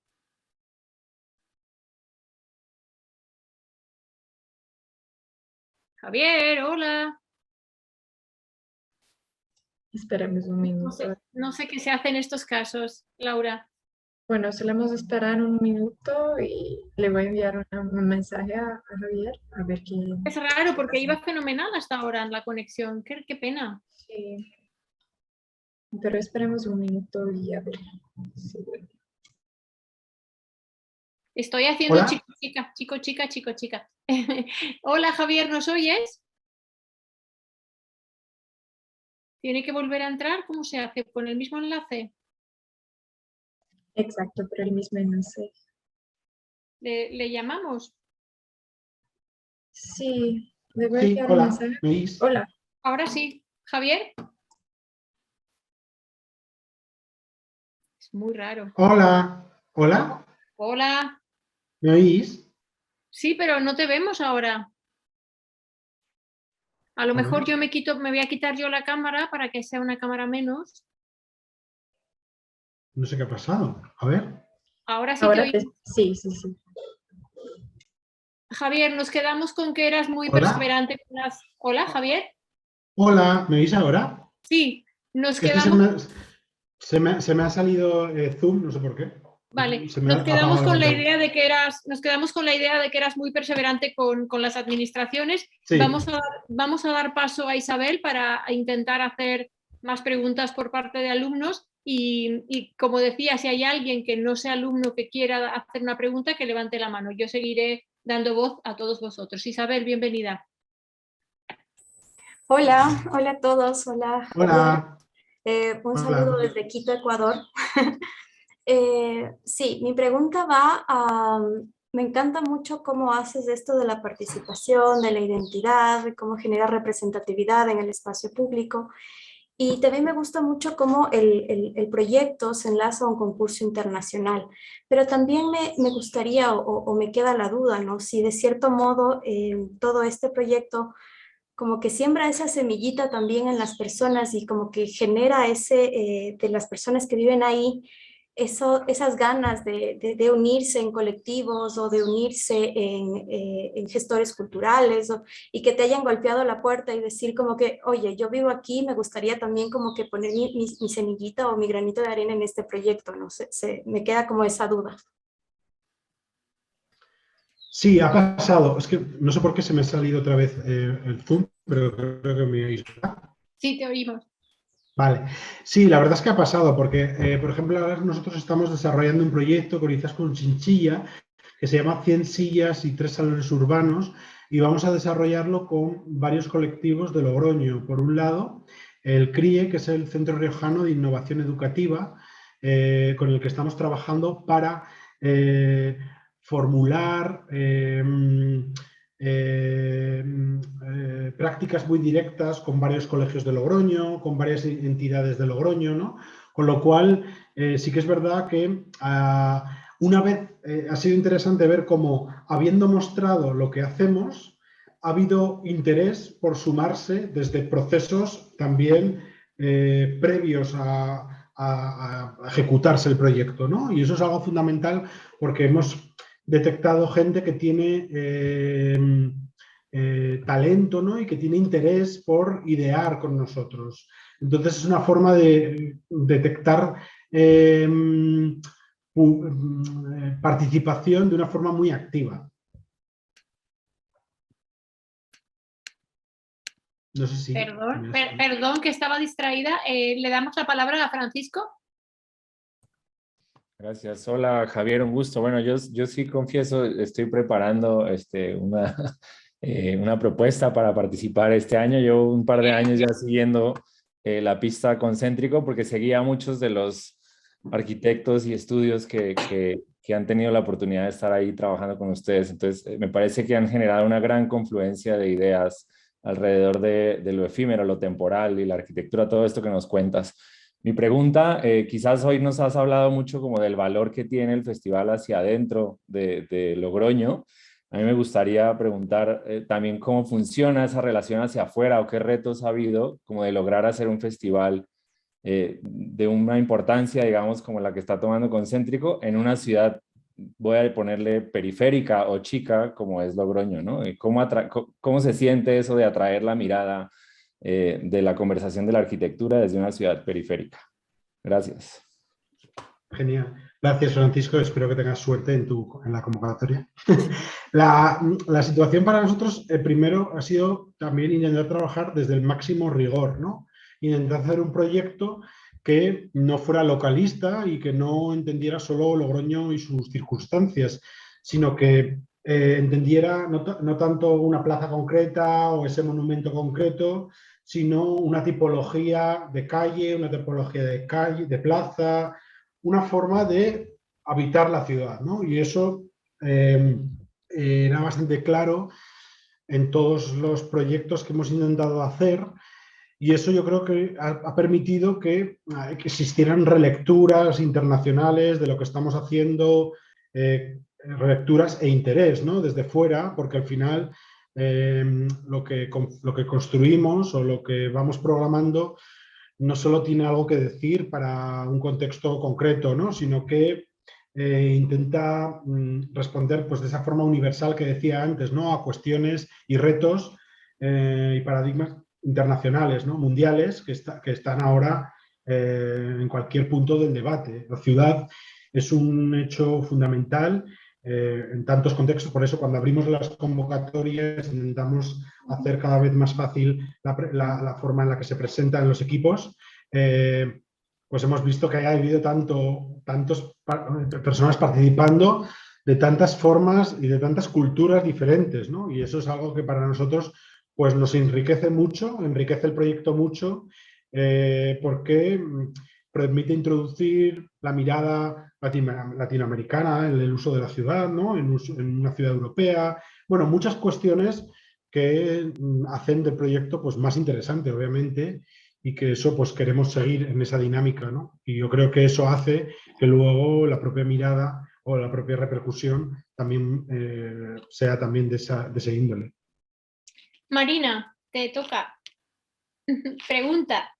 Javier, hola. Esperemos un minuto. No sé qué se hace en estos casos, Laura. Bueno, solemos esperar un minuto y le voy a enviar un mensaje a Javier a ver qué. Es raro porque iba fenomenal hasta ahora en la conexión. Qué pena. Sí. Pero esperemos un minuto y a ver. Sí. Estoy haciendo Hola. chico, chica, chico, chica, chico, chica. Hola Javier, ¿nos oyes? ¿Tiene que volver a entrar? ¿Cómo se hace? ¿Con el mismo enlace? Exacto, pero el mismo enlace. ¿Le llamamos? Sí, le voy a Sí, enviar un hola, mensaje. ¿me oís? Hola. Ahora sí. ¿Javier? Es muy raro. Hola, hola, Hola. ¿me oís? Sí, pero no te vemos ahora. A lo A mejor ver. yo me voy a quitar yo la cámara para que sea una cámara menos. No sé qué ha pasado. A ver. Ahora sí te Ahora oí. sí, sí, sí. Javier, nos quedamos con que eras muy Hola, perseverante con las... Hola, Javier. hola, ¿me oís ahora? Sí, nos Es que quedamos... se me ha salido Zoom, no sé por qué. Vale, Se me ha nos quedamos apagado la con la pantalla. idea de que eras muy perseverante con las administraciones. Sí, Vamos a dar paso a Isabel para intentar hacer más preguntas por parte de alumnos y como decía, si hay alguien que no sea alumno que quiera hacer una pregunta, que levante la mano. Yo seguiré dando voz a todos vosotros. Isabel, bienvenida. Hola, hola a todos, hola Javier. hola, Un saludo hola. desde Quito, Ecuador. Sí, mi pregunta va a... Me encanta mucho cómo haces esto de la participación, de la identidad, de cómo generar representatividad en el espacio público. Y también me gusta mucho cómo el proyecto se enlaza a un concurso internacional. Pero también me gustaría o me queda la duda, ¿no? Si de cierto modo todo este proyecto como que siembra esa semillita también en las personas y como que genera de las personas que viven ahí, esas ganas de unirse en colectivos o de unirse en gestores culturales y que te hayan golpeado la puerta y decir como que, oye, yo vivo aquí, me gustaría también como que poner mi semillita o mi granito de arena en este proyecto, no sé, me queda como esa duda. Sí, ha pasado. Es que no sé por qué se me ha salido otra vez el Zoom, pero creo que me oís. Sí, te oímos. Vale, sí, la verdad es que ha pasado, porque, por ejemplo, ahora nosotros estamos desarrollando un proyecto con Izaskun Chinchilla que se llama 100 sillas y 3 salones urbanos y vamos a desarrollarlo con varios colectivos de Logroño. Por un lado, el CRIE, que es el Centro Riojano de Innovación Educativa, con el que estamos trabajando para formular prácticas muy directas con varios colegios de Logroño, con varias entidades de Logroño, ¿no? Con lo cual, sí que es verdad que una vez ha sido interesante ver cómo, habiendo mostrado lo que hacemos, ha habido interés por sumarse desde procesos también previos a ejecutarse el proyecto, ¿no? Y eso es algo fundamental porque hemos detectado gente que tiene talento, ¿no? Y que tiene interés por idear con nosotros. Entonces es una forma de detectar participación de una forma muy activa. No sé si... Perdón que estaba distraída. ¿Le damos la palabra a Francisco? Gracias. Hola, Javier, un gusto. Bueno, yo sí confieso, estoy preparando una propuesta para participar este año. Llevo un par de años ya siguiendo la pista Concéntrico porque seguía a muchos de los arquitectos y estudios que han tenido la oportunidad de estar ahí trabajando con ustedes. Entonces, me parece que han generado una gran confluencia de ideas alrededor de lo efímero, lo temporal y la arquitectura, todo esto que nos cuentas. Mi pregunta, quizás hoy nos has hablado mucho como del valor que tiene el festival hacia adentro de Logroño. A mí me gustaría preguntar también cómo funciona esa relación hacia afuera o qué retos ha habido como de lograr hacer un festival de una importancia, digamos, como la que está tomando Concéntrico en una ciudad, voy a ponerle periférica o chica como es Logroño, ¿no? ¿Cómo se siente eso de atraer la mirada de la conversación de la arquitectura desde una ciudad periférica. Gracias. Genial. Gracias, Francisco. Espero que tengas suerte en la convocatoria. La situación para nosotros, primero, ha sido también intentar trabajar desde el máximo rigor, ¿no? Intentar hacer un proyecto que no fuera localista y que no entendiera solo Logroño y sus circunstancias, sino que entendiera no tanto una plaza concreta o ese monumento concreto, sino una tipología de calle, una tipología de plaza, una forma de habitar la ciudad, ¿no? Y eso era bastante claro en todos los proyectos que hemos intentado hacer, y eso yo creo que ha permitido que existieran relecturas internacionales de lo que estamos haciendo, relecturas e interés, ¿no? Desde fuera, porque al final lo que construimos o lo que vamos programando no solo tiene algo que decir para un contexto concreto, ¿no? Sino que intenta responder pues, de esa forma universal que decía antes, ¿no? A cuestiones y retos y paradigmas internacionales, ¿no? Mundiales, que están ahora en cualquier punto del debate. La ciudad es un hecho fundamental en tantos contextos, por eso cuando abrimos las convocatorias intentamos hacer cada vez más fácil la forma en la que se presentan los equipos. Pues hemos visto que haya habido tantas personas participando de tantas formas y de tantas culturas diferentes, ¿no? Y eso es algo que para nosotros pues nos enriquece mucho, enriquece el proyecto mucho, porque permite introducir la mirada latinoamericana en el uso de la ciudad, ¿no? En una ciudad europea. Bueno, muchas cuestiones que hacen del proyecto pues, más interesante, obviamente, y que eso pues, queremos seguir en esa dinámica, ¿no? Y yo creo que eso hace que luego la propia mirada o la propia repercusión también sea también de ese índole. Marina, te toca. Pregunta.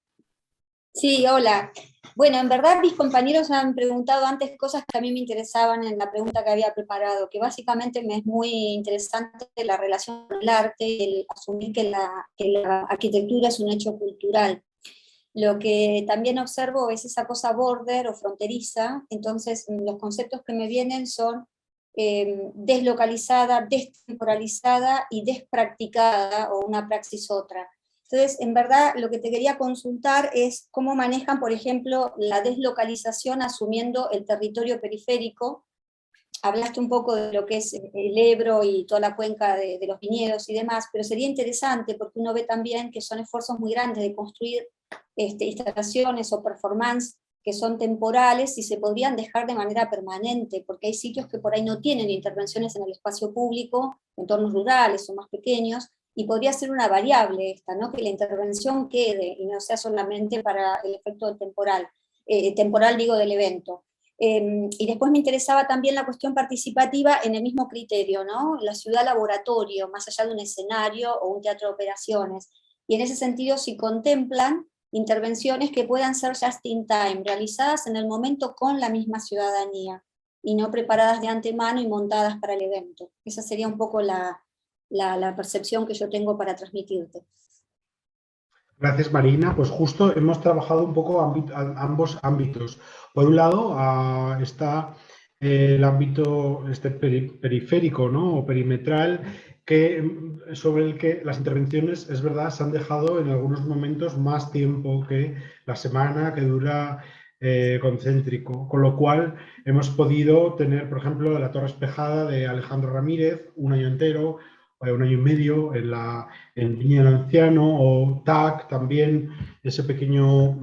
Sí, hola. Bueno, en verdad mis compañeros han preguntado antes cosas que a mí me interesaban en la pregunta que había preparado, que básicamente me es muy interesante la relación con el arte, el asumir que la arquitectura es un hecho cultural. Lo que también observo es esa cosa border o fronteriza, entonces los conceptos que me vienen son deslocalizada, destemporalizada y despracticada, o una praxis otra. Entonces, en verdad, lo que te quería consultar es cómo manejan, por ejemplo, la deslocalización asumiendo el territorio periférico. Hablaste un poco de lo que es el Ebro y toda la cuenca de los viñedos y demás, pero sería interesante porque uno ve también que son esfuerzos muy grandes de construir instalaciones o performance que son temporales y se podrían dejar de manera permanente, porque hay sitios que por ahí no tienen intervenciones en el espacio público, entornos rurales o más pequeños, y podría ser una variable esta, ¿no? Que la intervención quede y no sea solamente para el efecto temporal digo, del evento. Y después me interesaba también la cuestión participativa en el mismo criterio, ¿no? La ciudad laboratorio, más allá de un escenario o un teatro de operaciones. Y en ese sentido, si contemplan intervenciones que puedan ser just in time, realizadas en el momento con la misma ciudadanía, y no preparadas de antemano y montadas para el evento. Esa sería un poco la percepción que yo tengo para transmitirte. Gracias, Marina. Pues justo hemos trabajado un poco ambos ámbitos. Por un lado está el ámbito periférico, ¿no? O perimetral, sobre el que las intervenciones, es verdad, se han dejado en algunos momentos más tiempo que la semana que dura concéntrico, con lo cual hemos podido tener, por ejemplo, la Torre Espejada de Alejandro Ramírez, un año entero, un año y medio en Viña del Anciano, o TAC también, ese pequeño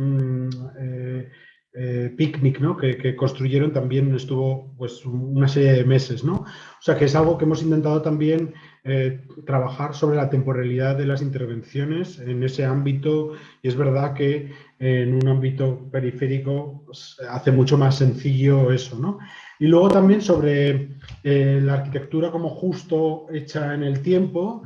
picnic, ¿no? que construyeron, también estuvo pues, una serie de meses, ¿no? O sea que es algo que hemos intentado también trabajar sobre la temporalidad de las intervenciones en ese ámbito, y es verdad que en un ámbito periférico pues, hace mucho más sencillo eso, ¿no? Y luego también sobre la arquitectura como justo hecha en el tiempo.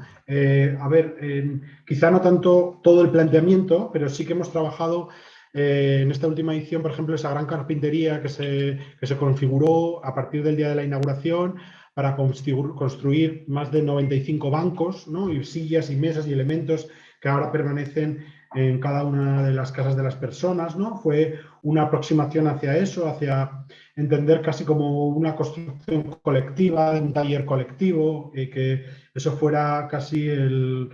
Quizá no tanto todo el planteamiento, pero sí que hemos trabajado en esta última edición, por ejemplo, esa gran carpintería que se configuró a partir del día de la inauguración para construir más de 95 bancos, ¿no? Y sillas y mesas y elementos que ahora permanecen en cada una de las casas de las personas, ¿no? Fue una aproximación hacia eso, hacia entender casi como una construcción colectiva, un taller colectivo, que eso fuera casi el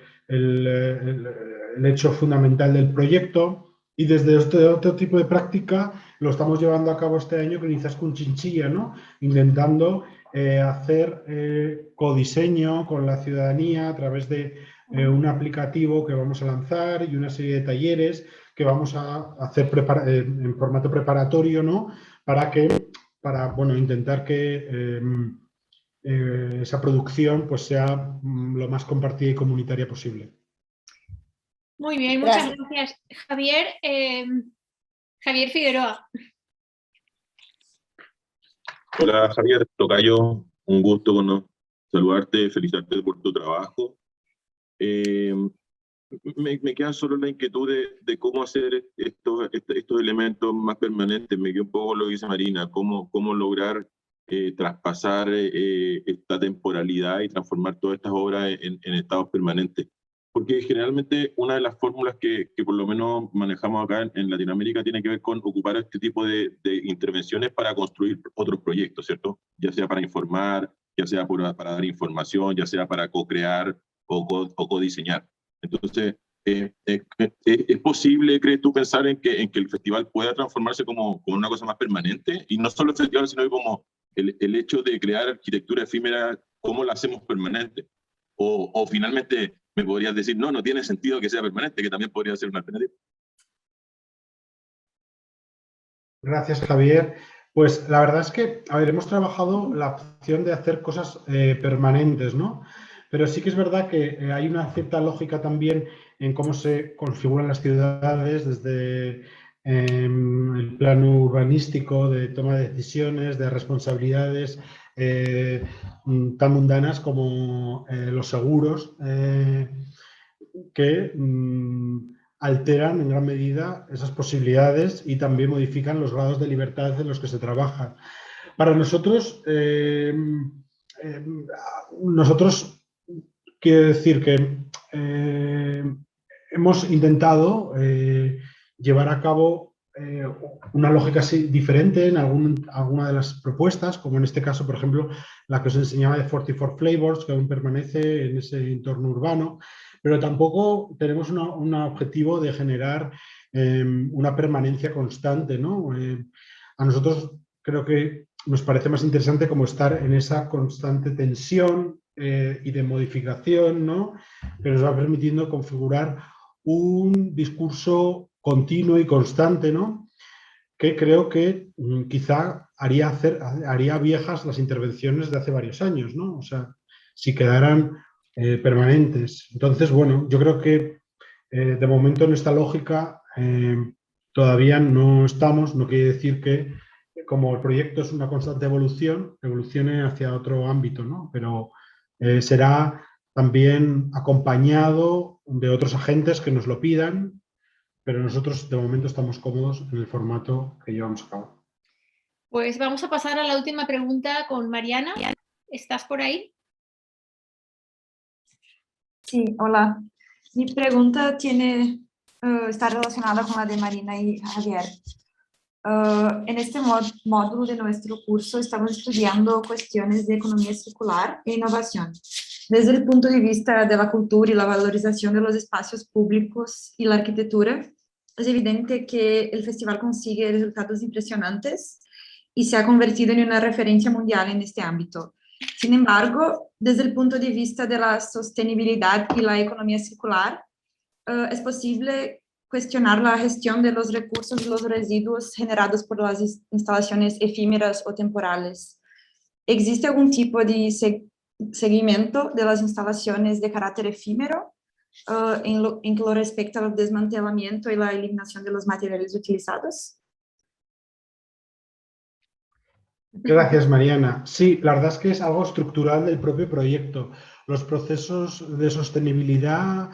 hecho fundamental del proyecto. Y desde este otro tipo de práctica lo estamos llevando a cabo este año con Izaskun Chinchilla, ¿no? Intentando hacer codiseño con la ciudadanía a través de un aplicativo que vamos a lanzar y una serie de talleres que vamos a hacer en formato preparatorio, ¿no? Para bueno, intentar que esa producción pues, sea lo más compartida y comunitaria posible. Muy bien, muchas gracias. Javier, Javier Figueroa. Hola Javier, tocayo, un gusto saludarte, felicitarte por tu trabajo. Me queda solo la inquietud de cómo hacer estos elementos más permanentes. Me quedó un poco lo que dice Marina, cómo lograr traspasar esta temporalidad y transformar todas estas obras en estados permanentes. Porque generalmente una de las fórmulas que por lo menos manejamos acá en Latinoamérica tiene que ver con ocupar este tipo de intervenciones para construir otros proyectos, ¿cierto? Ya sea para informar, ya sea para dar información, ya sea para co-crear o codiseñar. Entonces, ¿es posible, crees tú, pensar en que el festival pueda transformarse como una cosa más permanente? Y no solo el festival, sino como el hecho de crear arquitectura efímera, ¿cómo la hacemos permanente? O finalmente me podrías decir, no tiene sentido que sea permanente, que también podría ser una alternativa. Gracias, Javier. Pues la verdad es que, a ver, hemos trabajado la opción de hacer cosas permanentes, ¿no? Pero sí que es verdad que hay una cierta lógica también en cómo se configuran las ciudades desde el plano urbanístico, de toma de decisiones, de responsabilidades tan mundanas como los seguros, que alteran en gran medida esas posibilidades y también modifican los grados de libertad en los que se trabaja. Para nosotros, quiero decir que hemos intentado llevar a cabo una lógica así diferente en alguna de las propuestas, como en este caso, por ejemplo, la que os enseñaba de 44 Flavors, que aún permanece en ese entorno urbano, pero tampoco tenemos un objetivo de generar una permanencia constante, ¿no? A nosotros creo que nos parece más interesante como estar en esa constante tensión y de modificación, ¿no? Que nos va permitiendo configurar un discurso continuo y constante, ¿no? Que creo que quizá haría viejas las intervenciones de hace varios años, ¿no? O sea, si quedaran permanentes. Entonces, bueno, yo creo que de momento en esta lógica todavía no estamos, no quiere decir que como el proyecto es una constante evolución, evolucione hacia otro ámbito, ¿no? Pero será también acompañado de otros agentes que nos lo pidan, pero nosotros de momento estamos cómodos en el formato que llevamos a cabo. Pues vamos a pasar a la última pregunta con Mariana. ¿Estás por ahí? Sí, hola. Mi pregunta está relacionada con la de Marina y Javier. En este módulo de nuestro curso estamos estudiando cuestiones de economía circular e innovación. Desde el punto de vista de la cultura y la valorización de los espacios públicos y la arquitectura, es evidente que el festival consigue resultados impresionantes y se ha convertido en una referencia mundial en este ámbito. Sin embargo, desde el punto de vista de la sostenibilidad y la economía circular, es posible cuestionar la gestión de los recursos y los residuos generados por las instalaciones efímeras o temporales. ¿Existe algún tipo de seguimiento de las instalaciones de carácter efímero en lo respecta al desmantelamiento y la eliminación de los materiales utilizados? Gracias, Mariana. Sí, la verdad es que es algo estructural del propio proyecto. Los procesos de sostenibilidad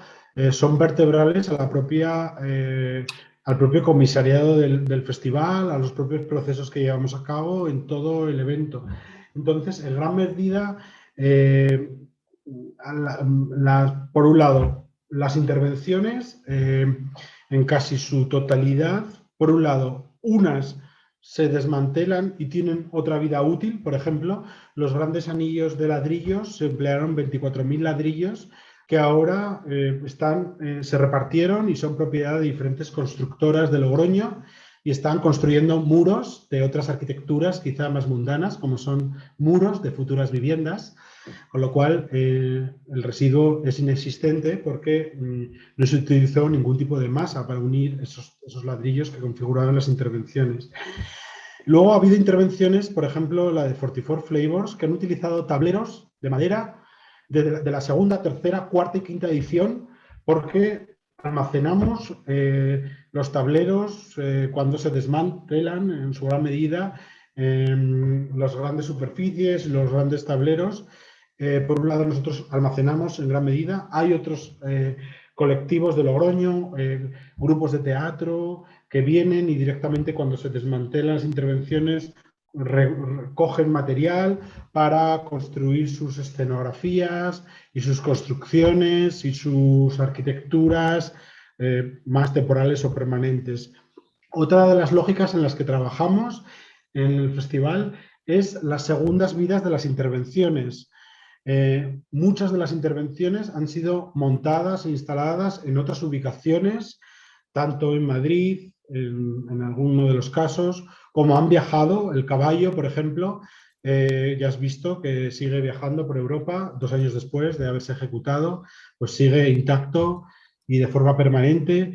son vertebrales a la al propio comisariado del festival, a los propios procesos que llevamos a cabo en todo el evento. Entonces, en gran medida, por un lado, las intervenciones, en casi su totalidad, por un lado, unas se desmantelan y tienen otra vida útil. Por ejemplo, los grandes anillos de ladrillos, se emplearon 24.000 ladrillos que ahora se repartieron y son propiedad de diferentes constructoras de Logroño y están construyendo muros de otras arquitecturas quizá más mundanas, como son muros de futuras viviendas, con lo cual el residuo es inexistente porque no se utilizó ningún tipo de masa para unir esos ladrillos que configuraban las intervenciones. Luego ha habido intervenciones, por ejemplo, la de 44 Flavors, que han utilizado tableros de madera de la segunda, tercera, cuarta y quinta edición, porque almacenamos los tableros cuando se desmantelan en su gran medida las grandes superficies, los grandes tableros. Por un lado, nosotros almacenamos en gran medida. Hay otros colectivos de Logroño, grupos de teatro que vienen y directamente cuando se desmantelan las intervenciones recogen material para construir sus escenografías y sus construcciones y sus arquitecturas más temporales o permanentes. Otra de las lógicas en las que trabajamos en el festival es las segundas vidas de las intervenciones. Muchas de las intervenciones han sido montadas e instaladas en otras ubicaciones, tanto en Madrid, en alguno de los casos, como han viajado. El caballo, por ejemplo, ya has visto que sigue viajando por Europa 2 años después de haberse ejecutado, pues sigue intacto y de forma permanente.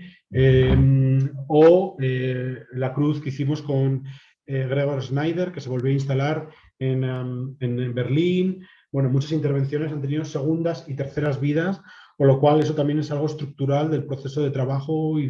La cruz que hicimos con Gregor Schneider, que se volvió a instalar en Berlín. Bueno, muchas intervenciones han tenido segundas y terceras vidas, con lo cual eso también es algo estructural del proceso de trabajo y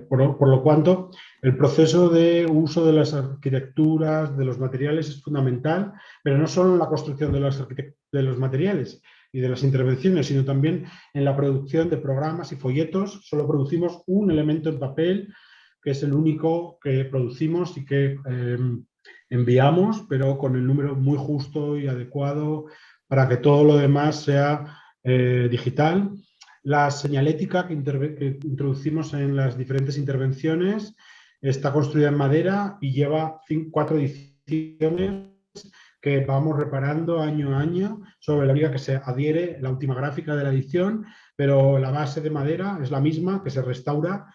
por lo cuanto el proceso de uso de las arquitecturas, de los materiales es fundamental, pero no solo en la construcción de los materiales y de las intervenciones, sino también en la producción de programas y folletos. Solo producimos un elemento en papel, que es el único que producimos y que enviamos, pero con el número muy justo y adecuado para que todo lo demás sea digital. La señalética que introducimos en las diferentes intervenciones está construida en madera y lleva 4 ediciones que vamos reparando año a año. Sobre la única que se adhiere la última gráfica de la edición, pero la base de madera es la misma, que se restaura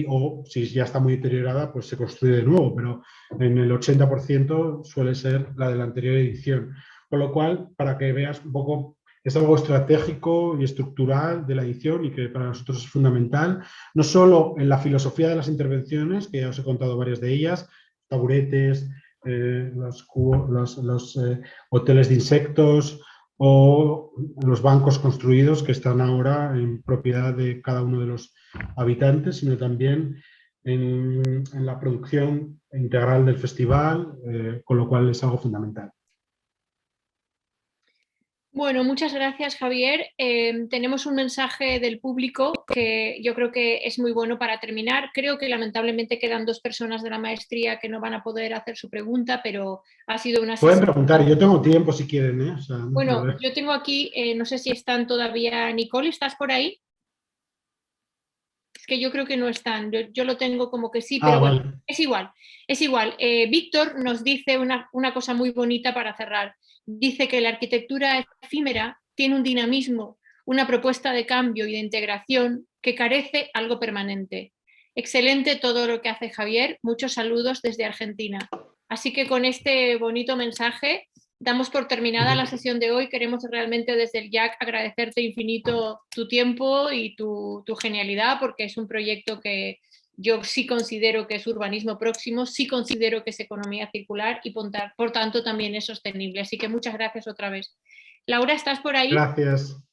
o si ya está muy deteriorada, pues se construye de nuevo, pero en el 80% suele ser la de la anterior edición. Con lo cual, para que veas un poco, es algo estratégico y estructural de la edición y que para nosotros es fundamental, no solo en la filosofía de las intervenciones, que ya os he contado varias de ellas, taburetes, los hoteles de insectos o los bancos construidos que están ahora en propiedad de cada uno de los habitantes, sino también en la producción integral del festival, con lo cual es algo fundamental. Bueno, muchas gracias, Javier. Tenemos un mensaje del público que yo creo que es muy bueno para terminar. Creo que lamentablemente quedan 2 personas de la maestría que no van a poder hacer su pregunta, pero ha sido una Pueden sesión... preguntar, yo tengo tiempo si quieren. O sea, bueno, yo tengo aquí, no sé si están todavía... Nicole, ¿estás por ahí? Es que yo creo que no están, yo lo tengo como que sí, pero bueno, vale. Es igual. Víctor nos dice una cosa muy bonita para cerrar. Dice que la arquitectura efímera tiene un dinamismo, una propuesta de cambio y de integración que carece algo permanente. Excelente todo lo que hace Javier, muchos saludos desde Argentina. Así que con este bonito mensaje damos por terminada la sesión de hoy. Queremos realmente desde el JAC agradecerte infinito tu tiempo y tu genialidad, porque es un proyecto que yo sí considero que es urbanismo próximo, sí considero que es economía circular y por tanto también es sostenible. Así que muchas gracias otra vez. Laura, ¿estás por ahí? Gracias.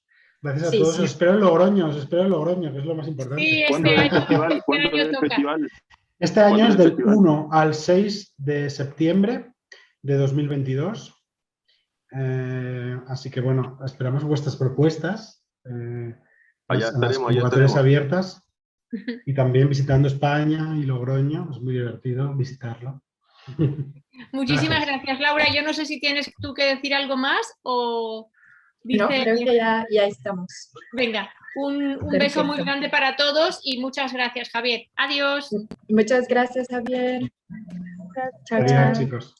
Gracias a todos. Sí. Os espero en Logroño, que es lo más importante. Sí, ¿Cuándo es el festival? ¿Cuándo es el festival? Este año es del 1 al 6 de septiembre de 2022. Así que bueno, esperamos vuestras propuestas. Allá las convocatorias abiertas. Y también visitando España y Logroño, es muy divertido visitarlo. Muchísimas gracias, Laura. Yo no sé si tienes tú que decir algo más o... No, Dice, creo que ya estamos. venga, un beso muy Perfecto. grande para todos y muchas gracias, Javier. Adiós. Muchas gracias, Javier. Chao, Adiós, chao. chicos.